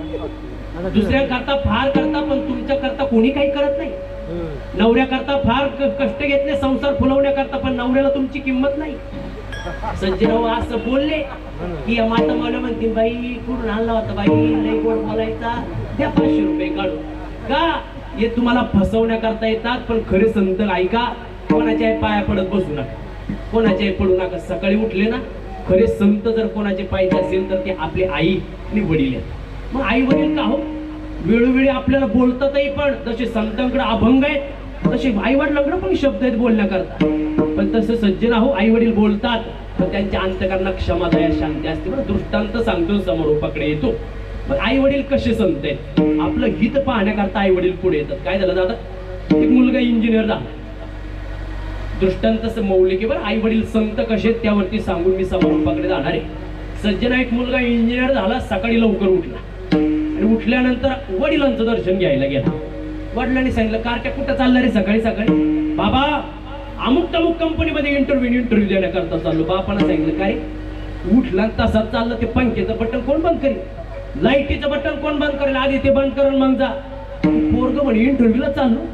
दुसऱ्याकरता फार करता पण तुमच्या करता कोणी काही करत नाही. नवऱ्याकरता फार कष्ट घेतले संसार फुलवण्याकरता पण नवऱ्याला तुमची किंमत नाही. सज्जनराव असं बोलले की माता मला म्हणते बाई कुठून आणला होता बाई लई गोड बोलायचा द्या 500 रुपये काढून. का हे तुम्हाला फसवण्याकरता येतात पण खरे संत ऐका कोणाच्या पाया पडत बसू नका कोणाच्या पडू नका. सकाळी उठले ना खरे संत जर कोणाचे पाहिजे असेल तर ते आपले आई आणि वडील आहेत. मग आई वडील का हो वेळोवेळी आपल्याला बोलतातही पण जसे संतांकडे अभंग आहेत तसे आई वडिलांकडे पण शब्द आहेत बोलण्याकरता. पण तसं सज्जन आहो आई वडील बोलतात पण त्यांच्या अंतकरणात क्षमा दया शांती असते. बरं दृष्टांत सांगतो समोर उपाकडे येतो. पण आई वडील कसे संत आहेत आपलं हित पाहण्याकरता आई वडील पुढे येतात. काय झालं दादा एक मुलगा इंजिनियर झाला दृष्टांत मौलिक आहे. बरं आई वडील संत कसे त्यावरती सांगून मी समोर उपाकडे जाणार आहे. सज्जन एक मुलगा इंजिनियर झाला सकाळी लवकर उठला आणि उठल्यानंतर वडिलांचं दर्शन घ्यायला गेला. वडिलांनी सांगितलं कारट्या कुठं चालला रे सकाळी सकाळी. बाबा अमुक तमुक कंपनीमध्ये इंटरव्ह्यू देण्याकरता चाललो. बापाला सांगितलं काय उठला तसाच चाललं ते पंख्याचं बटन कोण बंद करेल लाईटीचं बटन कोण बंद करेल आधी ते बंद करेल मग जा. पोरग म्हणे इंटरव्ह्यूला चाललो.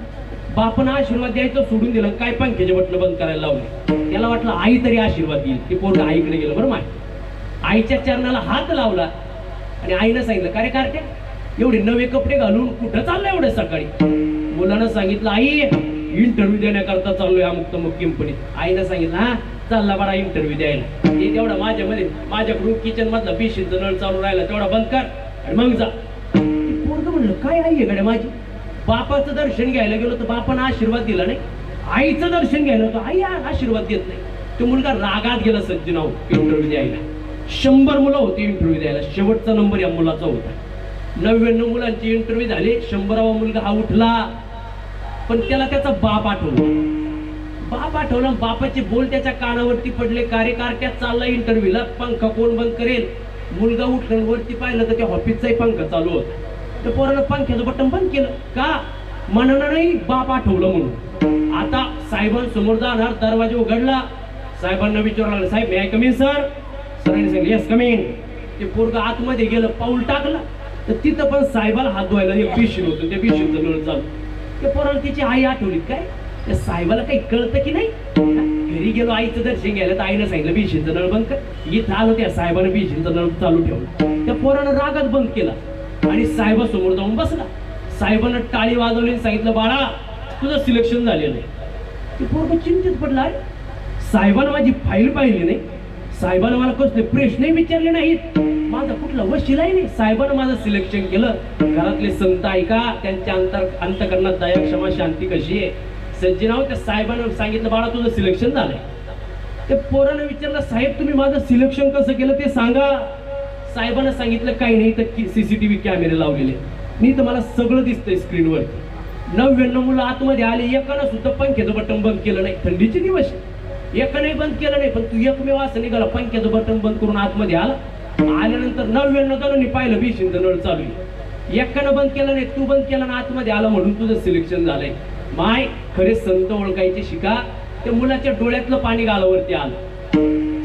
बापानं आशीर्वाद द्यायचं सोडून दिलं काय पंख्याचे बटन बंद करायला लावले. त्याला वाटलं आई तरी आशीर्वाद देईल. ते पोरग आईकडे गेलं. बरं माय आईच्या चरणाला हात लावला आणि आईनं सांगितलं काय रे कारट्या एवढे नवे कपडे घालून कुठं चाललंय एवढे सकाळी. मुलानं सांगितलं आई इंटरव्ह्यू देण्याकरता चाललोय अमुक तमुक कंपनीत. आईनं सांगितलं हा चालला बरा इंटरव्ह्यू द्यायला. हे तेवढा माझ्याकडून किचन मधला पिशीचा नळ चालू राहिला तेवढा बंद कर आणि मग जा. पोरगं म्हणलं काय आई आहे गड्या माझी. बापाचं दर्शन घ्यायला गेलो तर बापानं आशीर्वाद दिला नाही. आईचं दर्शन घ्यायला होतं आई आशीर्वाद देत नाही. तो मुलगा रागात गेला सज्जनाव इंटरव्ह्यू द्यायला. 100 मुलं होती इंटरव्ह्यू द्यायला. शेवटचा नंबर या मुलाचा होता. 99 मुलांची इंटरव्ह्यू झाली. 100वा मुलगा हा उठला पण त्याला त्याचा बाप आठवला. बापाचे बोल त्याच्या कानावरती पडले. कार्यकारत्यात चालला इंटरव्ह्यूला पंखा कोण बंद करेल. मुलगा उठला वरती पाहिलं तर त्या ऑफिसचाही पंखा चालू होता. तर पोरानं पंख्याचं बटन बंद केलं का मनानं नाही बाप आठवलं म्हणून. आता साहेबांसमोर जाणार दरवाजा उघडला. साहेबांना विचारलं साहेब मे आय कम इन सर. सरांनी सांगितलं येस कम इन. ते पोरगं आतमध्ये गेलं पाऊल टाकलं तर तिथं पण साहेबाला हात धुवायला एक बिशीन होतं. त्या बिशीनचं नळ चालू. त्या पोराला तिची आई आठवली काय त्या साहेबाला काही कळतं की नाही. घरी गेलो आईचं दर्शन घ्यायला तर आईनं सांगितलं बिशीनचं नळ बंद कर. इथं आलो त्या साहेबानं बिशीनचं नळ चालू ठेवलं. त्या पोरानं रागात बंद केला आणि साहेबासमोर जाऊन बसला. साहेबानं टाळी वाजवली सांगितलं बाळा तुझं सिलेक्शन झालेलं आहे. ते पोरगं चिंतित पडला. साहेबानं माझी फाईल पाहिली नाही. साहेबानं मला कसले प्रश्नही विचारले नाहीत. माझा कुठला वशिलाही नाही. साहेबानं माझं सिलेक्शन केलं. घरातले संत ऐका त्यांच्या अंतकरणात दया क्षमा शांती कशी आहे. सज्जनाव त्या साहेबानं सांगितलं बाळा तुझं सिलेक्शन झालंय. त्या पोरानं विचारलं साहेब तुम्ही माझं सिलेक्शन कसं केलं ते सांगा. साहेबानं सांगितलं काही नाही तर CCTV कॅमेरे लावलेले मी तर मला सगळं दिसतंय स्क्रीनवर. 99 मुलं आतमध्ये आले. एकानं सुद्धा पंख्याचं बटन बंद केलं नाही. थंडीचे दिवस एकाने बंद केलं नाही पण तू एकमेव असं निघाला पंख्याचं बटन बंद करून आतमध्ये आला. आल्यानंतर 99 जणांनी पाहिलं बिशींचं नळ चालू आहे. एकानं बंद केलं नाही तू बंद केलं ना आतमध्ये आला म्हणून तुझं सिलेक्शन झालंय. माय खरे संत ओळखायचे शिका. त्या मुलाच्या डोळ्यातलं पाणी गालावरती आलं.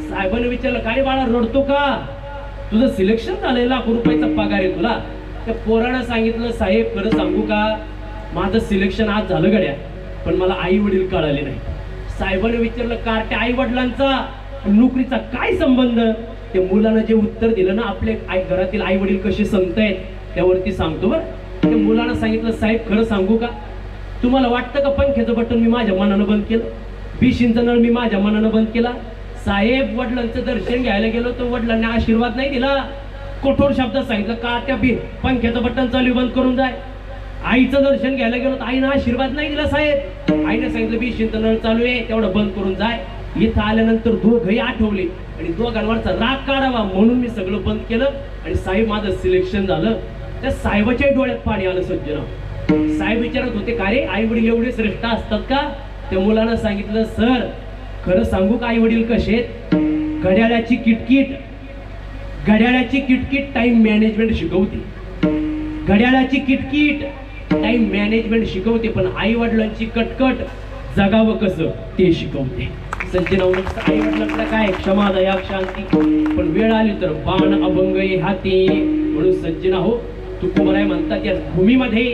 साहेबांनी विचारलं काय बाळा रडतो का तुझं सिलेक्शन झालंय लाख रुपयाचा पगार आहे तुला. त्या पोरानं सांगितलं साहेब खरं सांगू का माझं सिलेक्शन आज झालं गड्या पण मला आई वडील कळाले नाही. साहेबांनी विचारलं कारट्या आई वडिलांचा नोकरीचा काय संबंध. त्या मुलानं जे उत्तर दिलं ना आपले घरातील आई वडील कसे संत आहेत त्यावरती सांगतो. बरं त्या मुलानं सांगितलं साहेब खरं सांगू का तुम्हाला वाटतं का पंख्याचं बटन मी माझ्या मनानं बंद केलं. बिशींचा नळ मी माझ्या मनानं बंद केला. साहेब वडिलांचं दर्शन घ्यायला गेलो तर वडिलांनी आशीर्वाद नाही दिला. कठोर शब्दात सांगितलं का त्या पंख्याचं बटन चालू बंद करून जाय. आईचं दर्शन घ्यायला गेलो तर आईनं आशीर्वाद नाही दिला साहेब. आईने सांगितलं बिशींचं नळ चालू आहे तेवढं बंद करून जाय. इथं आल्यानंतर दोघंही आठवले आणि दोघांवरचा राग काढावा म्हणून मी सगळं बंद केलं आणि साहेब माझं सिलेक्शन झालं. त्या साहेबाच्या डोळ्यात पाणी आलं. सज्जन साहेब विचारत होते का रे आई वडील एवढे श्रेष्ठ असतात का. त्या मुलानं सांगितलं सर खरं सांगू का आई वडील कसे आहेत. घड्याळाची किटकिट टाइम मॅनेजमेंट शिकवते. घड्याळाची किटकिट टाइम मॅनेजमेंट शिकवते पण आई वडिलांची कटकट जगावं कसं ते शिकवते. सज्जनाव आई वडिलांना काय क्षमा दया शांती पण वेळ आली तर बाण अभंग हाती. म्हणून सज्जना हो तुकोबराय म्हणतात या भूमीमध्ये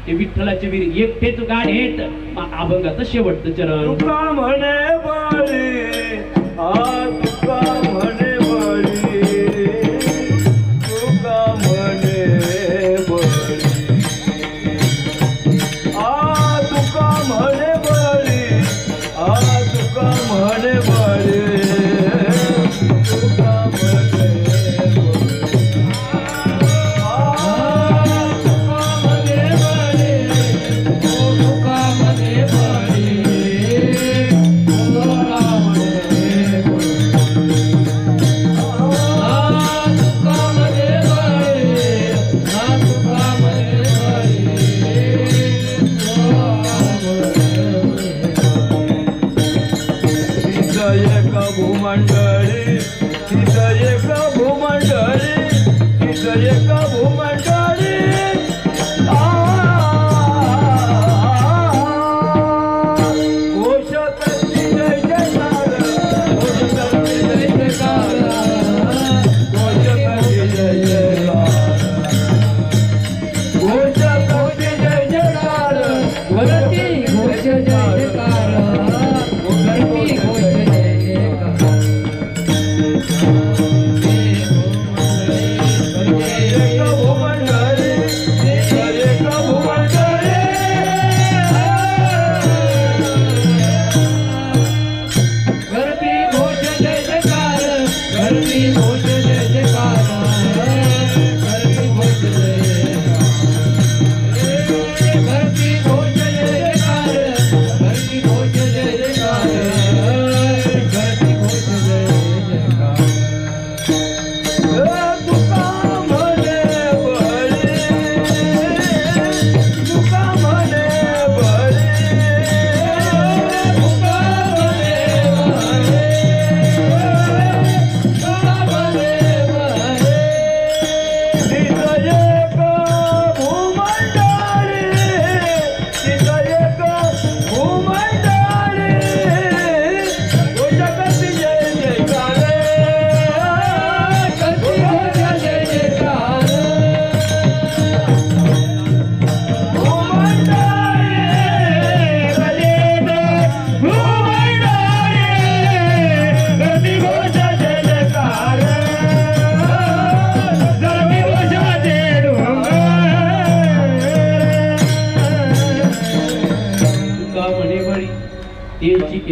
ते विठ्ठलाचे वीर एकटेच गाढेत अभंगाचं शेवटचं चरण. तुका म्हणे बळी तुका म्हणे बळी तुका म्हणे बळी तुका म्हणे बळी तुका म्हणे बळी तुका म्हणे भूमंडळी तिथं एक भूमंडळी तिथं एक भूमंडळी घोष करती जय जयकार घोष करती जय जयकार घोष करती जय जयकार घोष करती जय जयकार वरती घोष जय जयकार वरती घोष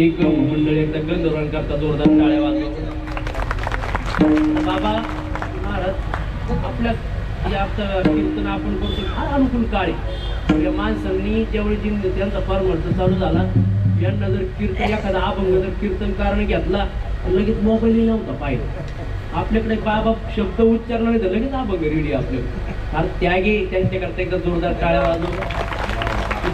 एक मंडळी एकदा गंधर्वाण करता जोरदार टाळ्या वाजवतात. बाबा महाराज आपल्या कीर्तन आपण करतो फार अनुकूल काळ आहे. या माणसांनी ज्यावेळी त्यांचा फॉर्मर्स चालू झाला यांना जर कीर्तन एखादा अभंग जर कीर्तनकाराने घेतला लगेच मोबाईल नव्हता पाहिजे. आपल्याकडे बाबा शब्द उच्चारला नाही तर लगेच अभंग रेडी आपल्याकडे. फार त्यागे त्यांच्याकरता एकदा जोरदार टाळ्या वाजवतात.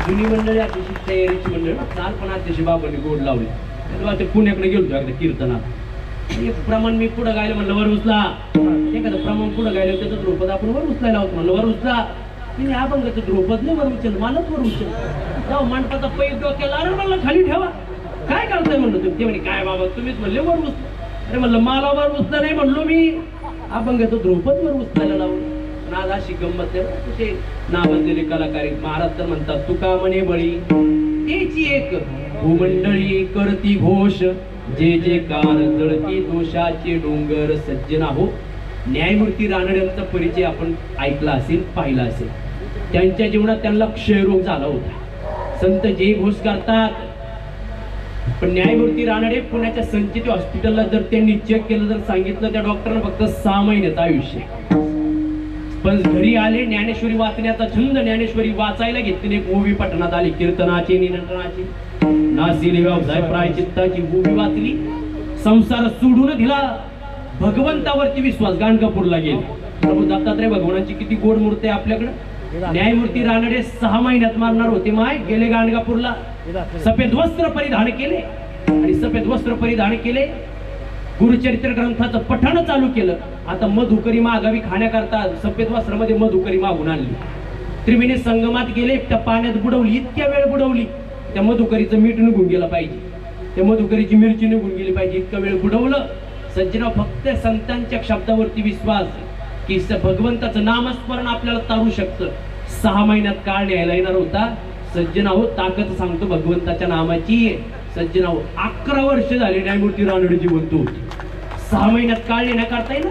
जुनी मंडळी अतिशय तयारीची मंडळी काल पण अतिशय बाबांनी गोड लावली. तेव्हा ते पुण्याकडे गेलो एकदा कीर्तनात एक प्रमाण मी पुढं गायलं म्हणलं वर उचला एखादं प्रमाण पुढं गायलं त्याचं द्रुपद आपण वर उचलायला होत म्हणलं वर उचला तिने अभंगाचं द्रुपद नाही वर उचल मलाच वर उचल जाऊ मांडपाचा पै डोक्याला अरे म्हणलं खाली ठेवा काय करताय म्हणलं तुम्ही. ते म्हणे काय बाबा तुम्हीच म्हणले वर उचल. अरे म्हणलं मला वर उचला नाही म्हणलो मी अभंगाचं द्रुपद वर उचलायला लावलं. आज अशी गंमत ते नावाजलेले कलाकार महाराज तर म्हणतात तुका म्हणे बळी त्याची एक भूमंडळी करती घोष जे जे कार जळती दोषाचे डोंगर सज्जन हो. न्यायमूर्ती रानड्यांचा परिचय आपण ऐकला असेल पाहिला असेल. त्यांच्या जीवनात त्यांना क्षयरोग झाला होता. संत जे घोष करतात पण न्यायमूर्ती रानडे पुण्याच्या संचित हॉस्पिटलला जर त्यांनी चेक केलं जर सांगितलं त्या डॉक्टरनं फक्त 6 महिन्याचं आयुष्य. पण घरी आले ज्ञानेश्वरी वाचण्याचा छंद ज्ञानेश्वरी वाचायला घेतली. एक मूवी पठणात आली कीर्तनाची निरंतनाची नासिली व्यवसाय प्रायचित्ताची मूवी वाचली. संसार सोडून दिला भगवंतावरती विश्वास. गाणगापूरला गेले. प्रभू दत्तात्रय भगवानाची किती गोड मूर्ती आहे आपल्याकडे. न्यायमूर्ती रानडे 6 महिन्यात मारणार होते माय गेले गाणगापूरला. सफेद वस्त्र परिधान केले आणि सफेद वस्त्र परिधान केले. गुरुचरित्र ग्रंथाचं पठण चालू केलं. आता मधुकरी मागावी खाण्याकरता सफेद वस्त्रामध्ये मधुकरी मागून आणली. त्रिवेणी संगमात गेले त्या पाण्यात बुडवली. इतक्या वेळ बुडवली त्या मधुकरीचं मीठ निघून गेलं पाहिजे त्या मधुकरीची मिरची निघून गेली पाहिजे इतका वेळ बुडवलं. सज्जना फक्त संतांच्या शब्दावरती विश्वास की भगवंताचं नामस्मरण आपल्याला तारू शकतं. 6 महिन्यात काळ न्यायला येणार होता. सज्जनाहो, ताकद सांगतो भगवंताच्या नामाची. सज्जनाहो, 11 वर्ष झाले न्यायमूर्ती रानडे जिवंत होते. 6 महिन्यात काळ नेण्या करता येईल.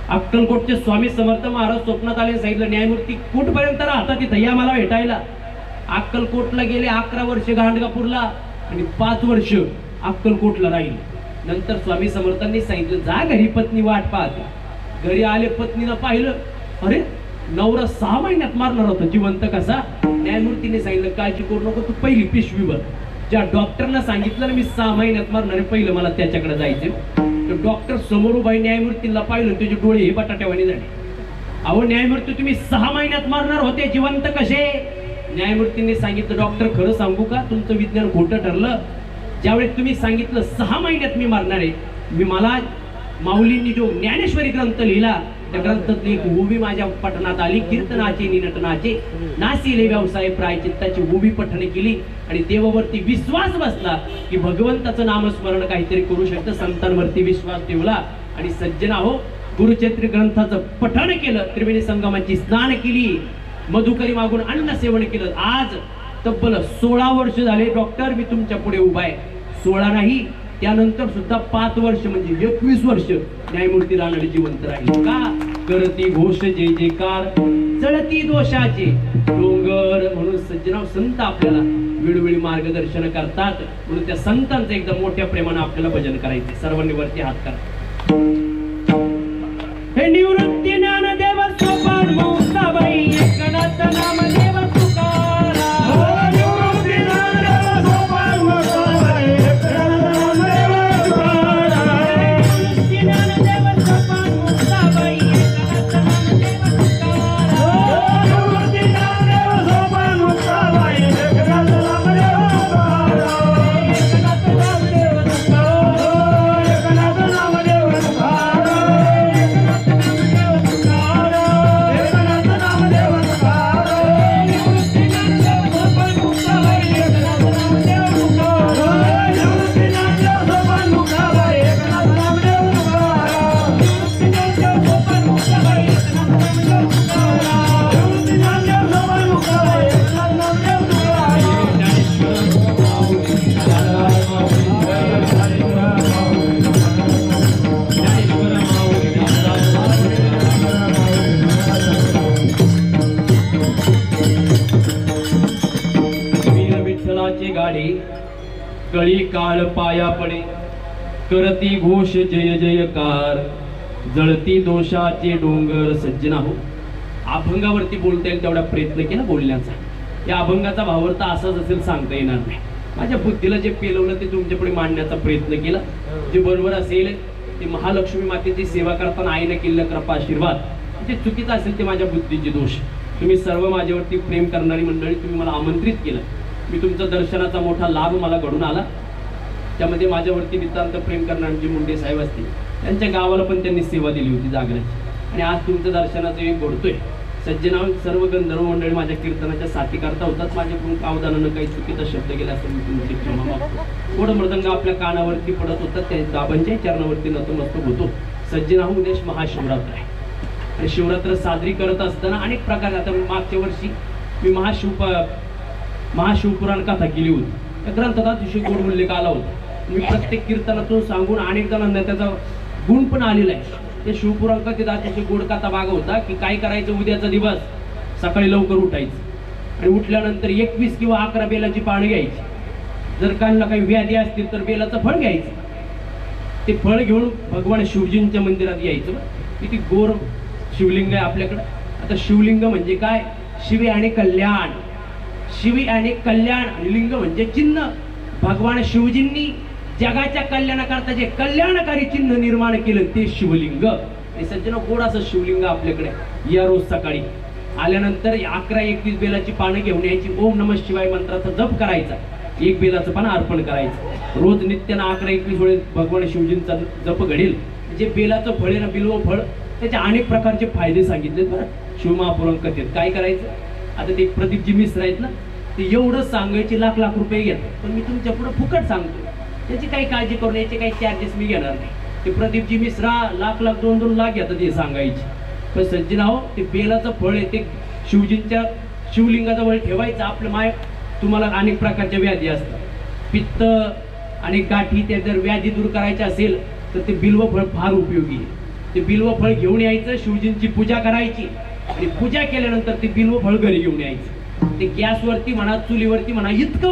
अक्कलकोटचे स्वामी समर्थ महाराज स्वप्नात आले, सांगितलं न्यायमूर्ती कुठपर्यंत राहता तिथं या मला भेटायला. अक्कलकोटला गेले. 11 वर्ष गांडगापूरला आणि 5 वर्ष अक्कलकोटला राहिले. नंतर स्वामी समर्थांनी सांगितलं जा घरी, पत्नी वाट पाहते. घरी आले, पत्नीनं पाहिलं, अरे नवरा 6 महिन्यात मारणार होता, जिवंत कसा. न्यायमूर्तीने सांगितलं काळजी करू नको, तू पहिली पिशवीवर ज्या डॉक्टरना सांगितलं ना मी 6 महिन्यात मारणार आहे, पहिलं मला त्याच्याकडे जायचं. डॉक्टर समोर उभा न्यायमूर्तीला पाहिलं, त्याचे डोळे हे बटाट्यावानी झाले. अहो न्यायमूर्ती, तुम्ही 6 महिन्यात मारणार होते, जिवंत कसे. न्यायमूर्तींनी सांगितलं डॉक्टर खरं सांगू का, तुमचं विज्ञान खोटं ठरलं. ज्यावेळेस तुम्ही सांगितलं 6 महिन्यात मी मारणार आहे, मला माऊलींनी जो ज्ञानेश्वरी ग्रंथ लिहिला त्या ग्रंथातली एक उभी माझ्या पठणात आली. कीर्तनाचे निनटनाचे नासिले व्यवसाय प्रायचित्ताची उभी पठणे केली आणि देवावरती विश्वास बसला की भगवंताचं नामस्मरण काहीतरी करू शकतं. संतांवरती विश्वास ठेवला आणि सज्जनाहो, गुरुचरित्र ग्रंथाचं पठण केलं. त्रिवेणी संगमाची स्नान केली, मधुकरी मागून अन्न सेवन केलं. आज तब्बल 16 वर्ष झाले डॉक्टर मी तुमच्या पुढे उभा आहे. 16 नाही, त्यानंतर सुद्धा 5 वर्ष म्हणजे 21 वर्ष न्यायमूर्ती रानडे जिवंत राहिले. का करती घोष जय जयकार, जळती दोषाचे डोंगर. म्हणून सज्जनाव, संत आपल्याला वेळोवेळी मार्गदर्शन करतात. म्हणून त्या संतांचं एकदम मोठ्या प्रेमानं आपल्याला भजन करायचे. सर्वांनी वरती हात करा. हे निवृत्ती ज्ञानदेव सोपान मौसाबाई, एकनाथ नामदेव तुकाराम. निवृत्ती ज्ञानदेव सोपान मौसाबाई, एकनाथ नामदेव तुकाराम. निवृत्ती ज्ञानदेव सोपान मौसाबाई, एकनाथ नामदेव तुकाराम. निवृत्ती ज्ञानदेव सोपान मौसाबाई, एकनाथ नामदेव तुकाराम. एकनाथ नामदेव तुकाराम. एकनाथ नामदेव तुकाराम. गाडी कळी काळ पाया पडे, करती घोष जय जयकार, जळती दोषाचे डोंगर. सज्जनाहो, अभंगावरती बोलता येईल तेवढा प्रयत्न केला बोलण्याचा. या अभंगाचा भावार्थ असाच असेल सांगता येणार नाही. माझ्या बुद्धीला जे पेलवलं ते तुमच्या पुढे मांडण्याचा प्रयत्न केला. जे बरोबर असेल ते महालक्ष्मी मातेची सेवा करताना आईने केलेला कृपा आशीर्वाद, जे चुकीचं असेल ते माझ्या बुद्धीचे दोष. तुम्ही सर्व माझ्यावरती प्रेम करणारी मंडळी, तुम्ही मला आमंत्रित केलं. मी तुमचा दर्शनाचा मोठा लाभ मला घडून आला. त्यामध्ये माझ्यावरती नितांत प्रेम करणारे जे मुंडे साहेब असतील त्यांच्या गावाला पण त्यांनी सेवा दिली होती जागराची. आणि आज तुमचं दर्शनाचं एक घडतोय. सज्जनाव, सर्व गंधर्व मंडळी माझ्या कीर्तनाच्या साथी करता होतात. माझ्याकडून अवधानानं काही चुकीचा शब्द गेला असेल मी तुमची क्षमा मागतो. थोडं मृदंग आपल्या कानावरती पडत होतात, त्या बाबांच्या चरणावरती नतमस्तक होतो. सज्जनाव, उद्या महाशिवरात्र आहे आणि शिवरात्र साजरी करत असताना अनेक प्रकारे, आता मागच्या वर्षी मी महाशिवपुराण कथा केली होती. त्या ग्रंथात अतिशय गोड उल्लेख आला होता. मी प्रत्येक कीर्तनातून सांगून अनेक जणांना त्याचा गुण पण आलेला आहे. ते शिवपुराण कथेत अतिशय गोड कथा भाग होता की काय करायचं, उद्याचा दिवस सकाळी लवकर उठायचं आणि उठल्यानंतर 21 किंवा 11 बेलाची पानं घ्यायची. जर काहींना काही व्याधी असतील तर बेलाचं फळ घ्यायचं. ते फळ घेऊन भगवान शिवजींच्या मंदिरात यायचं. किती गोर शिवलिंग आहे आपल्याकडं. आता शिवलिंग म्हणजे काय, शिवे आणि कल्याण. शिवी आणि कल्याण आणि लिंग म्हणजे चिन्ह. भगवान शिवजींनी जगाच्या कल्याणाकरता जे कल्याणकारी चिन्ह निर्माण केलं ते शिवलिंग. हे सज्जन, गोड असं शिवलिंग आपल्याकडे. या रोज सकाळी आल्यानंतर 11-21 बेलाची पानं घेऊन यायची. ओम नमः शिवाय मंत्राचा जप करायचा. 1 बेलाचं पान अर्पण करायचं. रोज नित्यानं 11-21 वेळेस भगवान शिवजींचा जप घडेल. जे बेलाचं फळ आहे ना, बिल्व फळ, त्याचे अनेक प्रकारचे फायदे सांगितले बरं शिवमहापुराण कथेत. काय करायचं, आता ते प्रदीपजी मिश्र आहेत ना, ते एवढं सांगायचे लाख रुपये घेतात. पण मी तुमच्या पुढे फुकट सांगतो, त्याची काही काळजी करण्याचे काही चार्जेस मी घेणार नाही. ते प्रदीपजी मिश्रा लाख 2-2 लाख घेतात हे सांगायचे. पण सज्जनाहो ते बेलाचं फळ आहे ते शिवजींच्या शिवलिंगाजवळ ठेवायचं. आपलं माय तुम्हाला अनेक प्रकारच्या व्याधी असतात, पित्त आणि गाठी, त्या जर व्याधी दूर करायच्या असेल तर ते बिल्व फळ फार उपयोगी आहे. ते बिल्व फळ घेऊन यायचं, शिवजींची पूजा करायची आणि पूजा केल्यानंतर ते बिल्व फळ घरी घेऊन यायचं. ते गॅसवरती म्हणा चुलीवरती म्हणा इतकं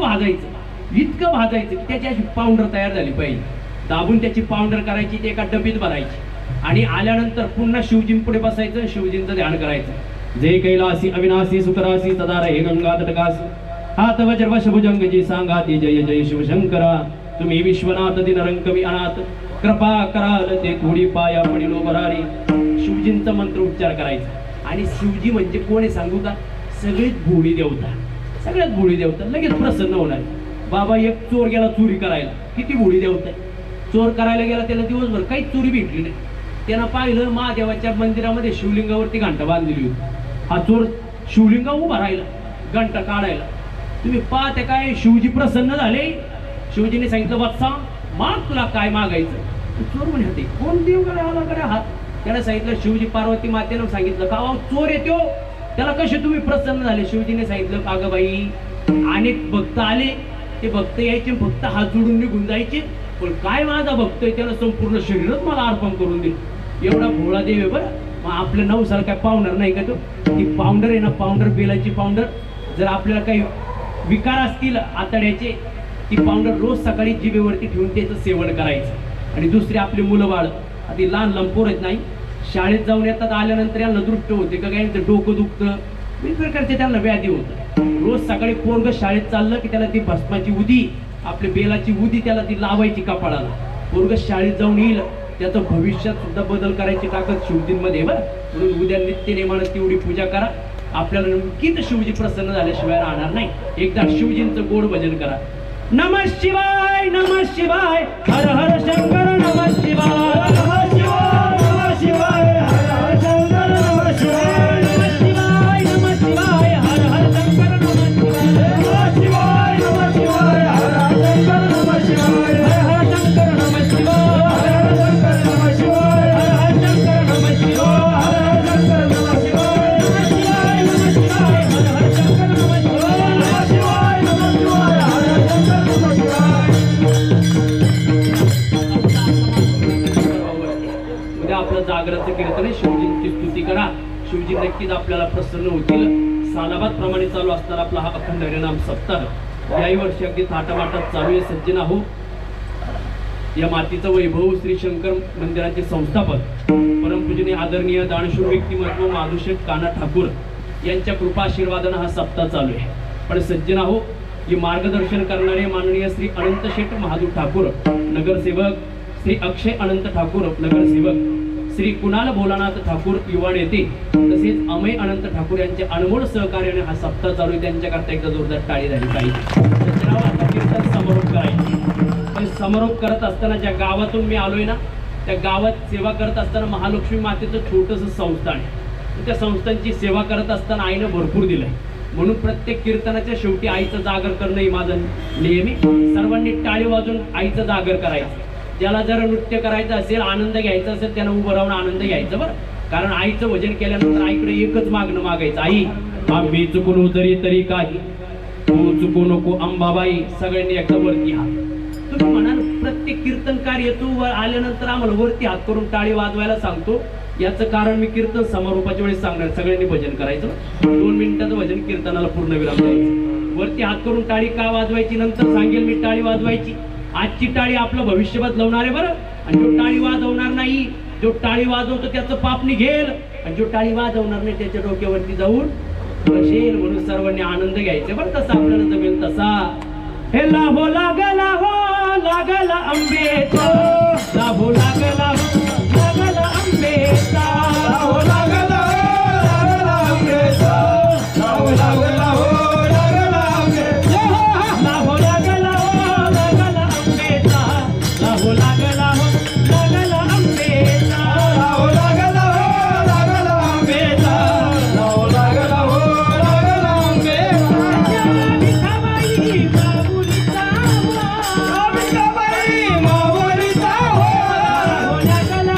भाजायचं की त्याची अशी पावडर तयार झाली पाहिजे. दाबून त्याची पावडर करायची, ते एका डबीत भरायची आणि आल्यानंतर पुन्हा शिवजींपुढे बसायचं, शिवजींचं ध्यान करायचं. जय कैलासी अविनाशी सुखरासी सदा रे गंगा तटकासी हात वज्र वशभुजंग जी सांगाती जय जय शिवशंकरा. तुम्ही विश्वनाथ दिनरंकवी अनाथ कृपा कराल ते थोडी पाया पडिलो बरारी. शिवजींचा मंत्र उच्चार करायचा. आणि शिवजी म्हणजे कोण आहे सांगू का? सगळीच भोळी देवता, सगळ्यात भोळी देवता. लगेच प्रसन्न होणार. बाबा एक चोर गेला चोरी करायला, किती भोळी देवता आहे. चोर करायला गेला, त्याला दिवसभर काहीच चोरी भेटली नाही. त्यानं पाहिलं महादेवाच्या मंदिरामध्ये शिवलिंगावरती घंटा बांधलेली होती. हा चोर शिवलिंगा उभा राहिला घंटा काढायला. तुम्ही पाहते काय शिवजी प्रसन्न झाले. शिवजीने सांगितलं वत्सा माग तुला काय मागायचं. चोर म्हणे कोण देवकडे आला कडे हात. त्याला सांगितलं शिवजी पार्वती मातेनं सांगितलं का चोर येतो त्याला कसे तुम्ही प्रसन्न झाले. शिवजीने सांगितलं का ग बाई अनेक भक्त आले, ते भक्त यायचे फक्त हात जोडून निघून जायचे, पण काय माझा भक्त आहे त्याला संपूर्ण शरीरच मला अर्पण करून दिलं. एवढा भोळा देव आहे बरं. मग आपलं नवसाला काय पावडर नाही का? तो ती पावडर आहे ना, पावडर बेलाची पावडर. जर आपल्याला काही विकार असतील आतड्याचे, ती पावडर रोज सकाळी जिभेवरती ठेवून त्याचं सेवन करायचं. आणि दुसरी आपली मुलं बाळ आधी लहान लंपोर आहेत नाही, शाळेत जाऊन येतात, आल्यानंतर यांना दृष्ट होते का काय, डोकं दुखतं, प्रकारचे त्यांना व्याधी होतं. रोज सकाळी पोरग शाळेत चाललं की त्याला ती भस्माची उदी, आपली बेलाची उदी त्याला ती लावायची कपाळाला. पोरग शाळेत जाऊन येईल, त्याचं भविष्यात सुद्धा बदल करायची ताकद शिवजींमध्ये बरं. म्हणून उद्या नित्य नेमानं तेवढी पूजा करा. आपल्याला नक्कीच शिवजी प्रसन्न झाल्याशिवाय राहणार नाही. एकदा शिवजींचं गोड भजन करा. नमः शिवाय नमः शिवाय हर हर शंकर नमः शिवाय नमः शिवाय नमः शिवाय हर हर शंकर नमः शिवाय नमः शिवाय नमः शिवाय हर हर शंकर नमः शिवाय नमः शिवाय हर हर शंकर नमः शिवाय हर हर शंकर नमः शिवाय हर हर शंकर नमः शिवाय हर हर शंकर नमः शिवाय हर हर शंकर नमः शिवाय नमः शिवाय नमः शिवाय हर हर शंकर नमः शिवाय नमः शिवाय नमः शिवाय हर हर शंकर नमः शिवाय. उद्या आपलं जागराचं कीर्तन आहे. शिवजींची स्तुती करा. शिवजी नक्कीच आपल्याला प्रसन्न होतील. सालाबाद प्रमाणे चालू असणारा आपला हा अखंड हरिनाम सप्ताह याही वर्षी अगदी थाटामाटात चालू आहे. सज्जना हो, या मातीचं वैभव श्री शंकर मंदिराचे संस्थापक परमपूजनीय आदरणीय दानशूर व्यक्तिमत्व माधुशेठ काना ठाकूर यांच्या कृपा आशीर्वादानं हा सप्ताह चालू आहे. पण सज्जना हो, हे मार्गदर्शन करणारे माननीय श्री अनंत शेठ महादू ठाकूर नगरसेवक, श्री अक्षय अनंत ठाकूर नगरसेवक, श्री कुणाल भोलानाथ ठाकूर युवा नेते, तसेच अमय अनंत ठाकूर यांचे अनमोल सहकार्याने हा सप्ताह चालू आहे. त्यांच्याकरता एकदा जोरदार टाळी झाली पाहिजे. सज्जनावर आता कीर्तन समारोप करायची. पण समारोप करत असताना ज्या गावातून मी आलोय ना, त्या गावात सेवा करत असताना महालक्ष्मी मातेचं छोटंसं संस्थान आहे. त्या संस्थांची सेवा करत असताना आईनं भरपूर दिलंय. म्हणून प्रत्येक कीर्तनाच्या शेवटी आईचं जागर करणं हे माझं नेहमी. सर्वांनी टाळी वाजून आईचं जागर करायचं. ज्याला जर नृत्य करायचं असेल, आनंद घ्यायचा असेल, त्यानं उभं राहून आनंद घ्यायचा बरं. कारण आईचं भजन केल्यानंतर आईकडे एकच मागणं मागायचं, आई आम्ही चुकलो तरी काही, तू चुकू नको अंबाबाई. सगळ्यांनी एकदा वरती हात. तुम्ही म्हणाल प्रत्येक कीर्तनकार येतो वर आल्यानंतर आम्हाला वरती हात करून टाळी वाजवायला सांगतो. याचं कारण मी कीर्तन समारोपाच्या वेळेस सांगणार. सगळ्यांनी भजन करायचं. 2 मिनिटाचं भजन कीर्तनाला पूर्ण विराम द्यायचं. वरती हात करून टाळी का वाजवायची नंतर सांगेल मी. टाळी वाजवायची. आजची टाळी आपलं भविष्य बदलवणार आहे बरं. आणि जो टाळी वाजवणार नाही, जो टाळी वाजवतो त्याचं पाप निघेल. आणि जो टाळी वाजवणार नाही त्याच्या डोक्यावरती जाऊन बसेल. म्हणून सर्वांनी आनंद घ्यायचा बरं. तसा आपल्याला जमेल तसा. हे लाभो लागला हो लागला आंबेचा, लाभो लागला हो लागला आंबेचा, लाभो लागला हो लागला आंबेचा, लाभो लागला हो लागला आंबेचा, लाभो लागला हो लागला आंबेचा, लाभो लागला हो लागला आंबेचा, लाभो लागला हो लागला आंबेचा, लाभो लागला हो लागला आंबेचा. विठाबाई माऊलीचा हो, विठाबाई माऊलीचा हो, लाभो लागला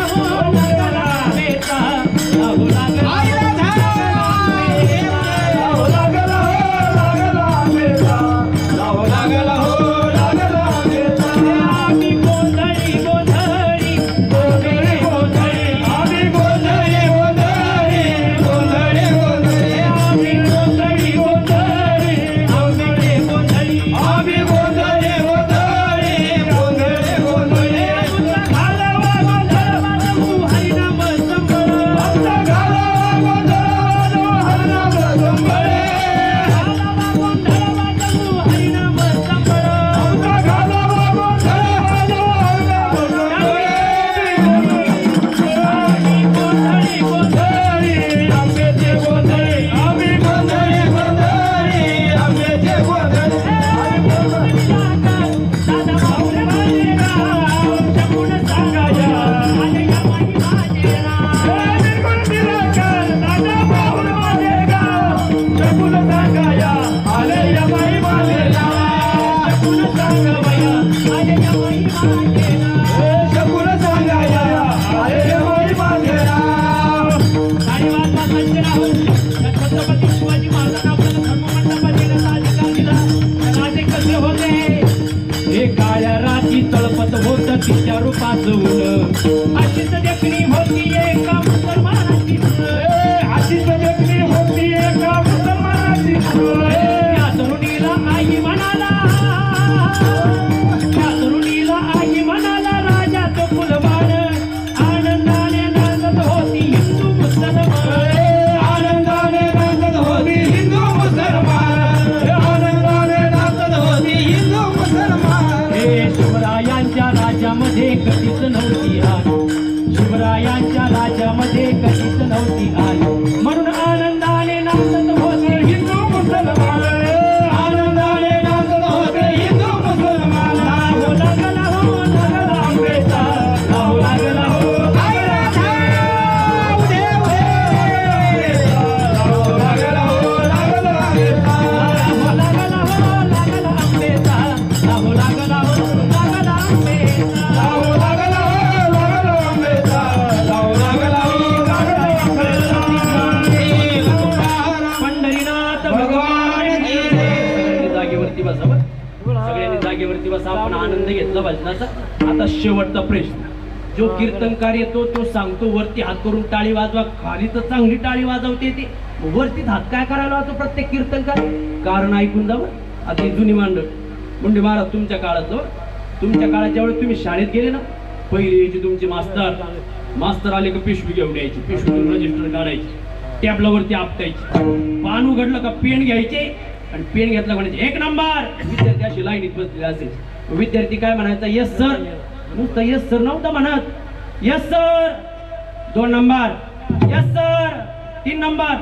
घेतला भजनाचा. आता शेवटचा प्रश्न. जो कीर्तनकार येतो तो सांगतो वरती हात करून टाळी वाजवा. खाली तर चांगली टाळी वाजवते ते, वरती हात काय करायला होतो प्रत्येक कीर्तनकार? कारण ऐकून जावं. आता ही जुनी मांडळ म्हणजे महाराज तुमच्या काळातलं. तुमच्या काळाच्या वेळेस तुम्ही शाळेत गेले ना, पहिले यायची तुमची मास्तर आले का पिशवी घेऊन यायची, पिशवीतून रजिस्टर काढायची, टॅबलावरती आपटायची, पान उघडलं का पेन घ्यायचे आणि पेन घेतला म्हणायचे 1 नंबर. विद्यार्थी अशी लाईनीत बसलेले असायचे. विद्यार्थी काय म्हणायचा? Yes sir. नुसतं यस सर नव्हतं म्हणत, yes sir 2 number, yes sir 3 number,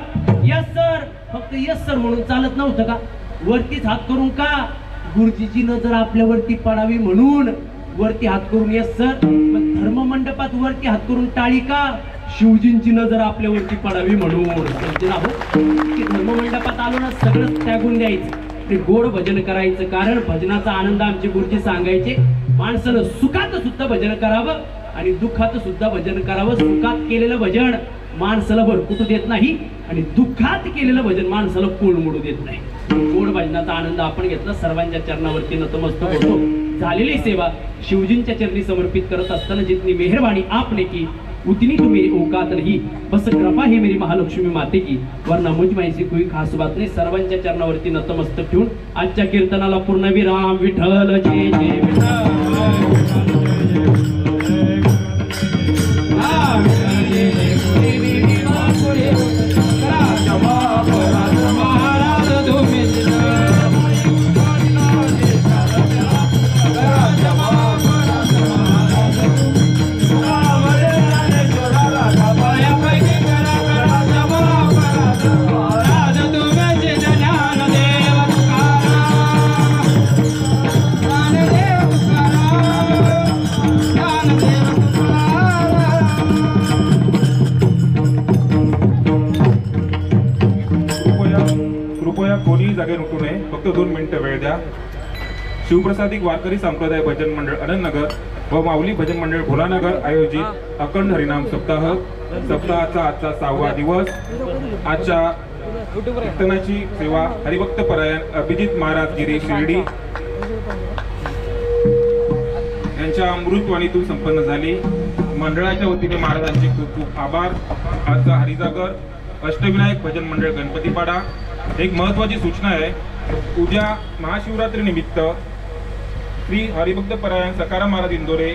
yes sir. फक्त यस सर म्हणून चालत नव्हतं का? वरतीच हात करून का? गुरुजीची नजर आपल्यावरती पडावी म्हणून वरती हात करून यस सर. धर्म मंडपात वरती हात करून टाळी का? शिवजींची नजर आपल्यावरती पडावी म्हणून. धर्म मंडपात आलो ना सगळं त्यागून द्यायचं, ते गोड भजन करायचं. कारण भजनाचा आनंद आमचे गुरुजी सांगायचे, माणसानं सुखात सुद्धा भजन करावं आणि दुःखात सुद्धा भजन करावं. सुखात केलेलं भजन माणसाला भरकुटू देत नाही आणि दुःखात केलेलं भजन माणसाला कोळमुडू देत नाही. गोड भजनाचा आनंद आपण घेतला. सर्वांच्या चरणावरती नतमस्तक होतो. झालेली सेवा शिवजींच्या चरणी समर्पित करत असताना जितनी मेहरबानी आपने की उतनी तू मेरी औकात नहीं, बस कृपा ही मेरी महालक्ष्मी माते की, वरना मुझ में ऐसी कोई खास बात नाही. सर्वांच्या चरणावरती नतमस्तक ठेवून आजच्या कीर्तनाला पूर्णविराम. विठ्ठल जय जय विठ्ठल. जागे उठू नये, फक्त 2 मिनिटं वेळ द्या. शिवप्रसादिक वारकरी संप्रदाय भजन मंडळ अनंतनगर व माऊली भजन मंडळ भोलानगर आयोजित अखंड हरिनाम सप्ताह. सप्ताहाचा आजचा 6वा दिवस. आजच्या कीर्तनाची सेवा हरिभक्त परायण अभिजित महाराज गिरी शिर्डी यांच्या अमृतवाणीतून संपन्न झाली. मंडळाच्या वतीने महाराजांचे खूप खूप आभार. आजचा हरिजागर अष्टविनायक भजन मंडळ गणपतीपाडा. एक महत्त्वाची सूचना आहे, उद्या महाशिवरात्री निमित्त श्री हरिभक्त परायण सकाराम महाराज इंदोरे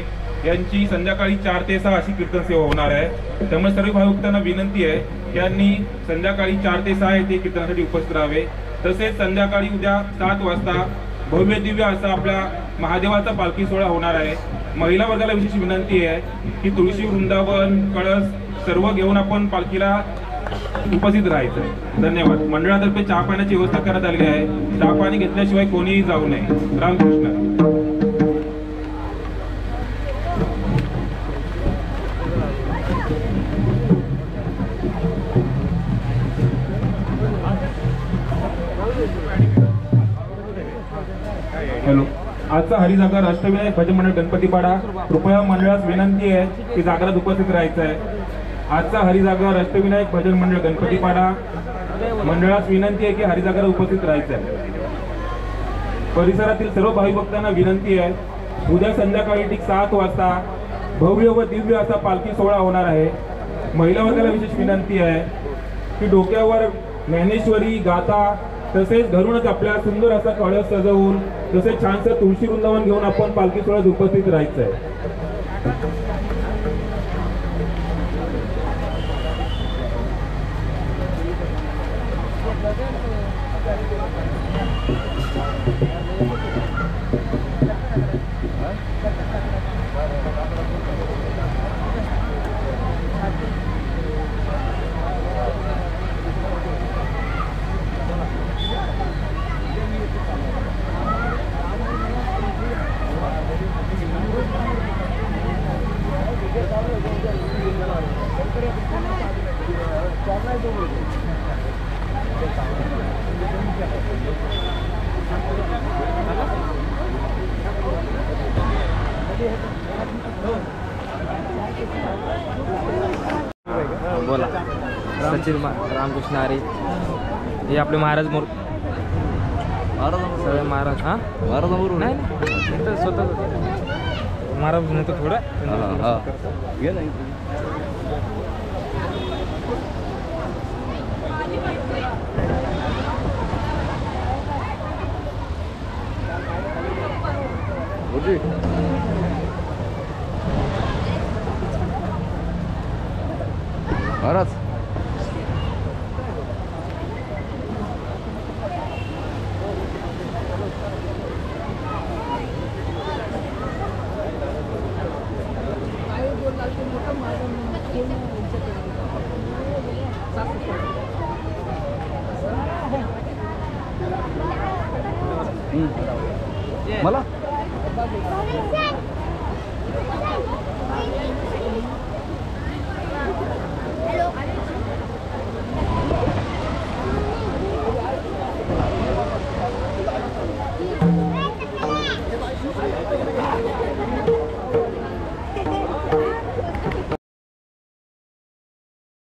यांची संध्याकाळी 4 ते 6 अशी कीर्तन सेवा होणार आहे. त्यामुळे सर्व भाविकांना विनंती आहे की यांनी संध्याकाळी 4 ते 6 येथे कीर्तनासाठी उपस्थित राहावे. तसेच संध्याकाळी उद्या 7 वाजता भव्य दिव्य असा आपल्या महादेवाचा पालखी सोहळा होणार आहे. महिला वर्गाला विशेष विनंती आहे की तुळशी वृंदावन कळस सर्व घेऊन आपण पालखीला उपस्थित राहायचं. धन्यवाद. मंडळातर्फे चहा पाण्याची व्यवस्था करण्यात आलेली आहे. चहा पाणी घेतल्याशिवाय कोणीही जाऊ नये. रामकृष्ण. हॅलो. आजचा हरिजागर अष्टविनायक भजन मंडळ गणपतीपाडा. कृपया मंडळास विनंती आहे की जागरात उपस्थित राहायचं आहे. आजचा हरिजागर अष्टविनायक भजन मंडळ गणपतीपाडा. मंडळास विनंती आहे की हरिजागरात उपस्थित राहायचं आहे. परिसरातील सर्व भाविभक्तांना विनंती आहे, उद्या संध्याकाळी ठीक 7 वाजता भव्य व दिव्य असा पालखी सोहळा होणार आहे. महिला वर्गाला विशेष विनंती आहे की डोक्यावर ज्ञानेश्वरी गाथा तसेच घरूनच आपल्या सुंदर असा कळस सजवून तसेच छानसं तुळशी वृंदावन घेऊन आपण पालखी सोहळ्यात उपस्थित राहायचं आहे. बोला. सचिन रामकृष्ण हरी हे आपले महाराज सगळे महाराज हा महाराजांबरोबर नाही नाही इथं स्वतः महाराज नव्हतं थोडं घे नाही महाराज मला हॅलो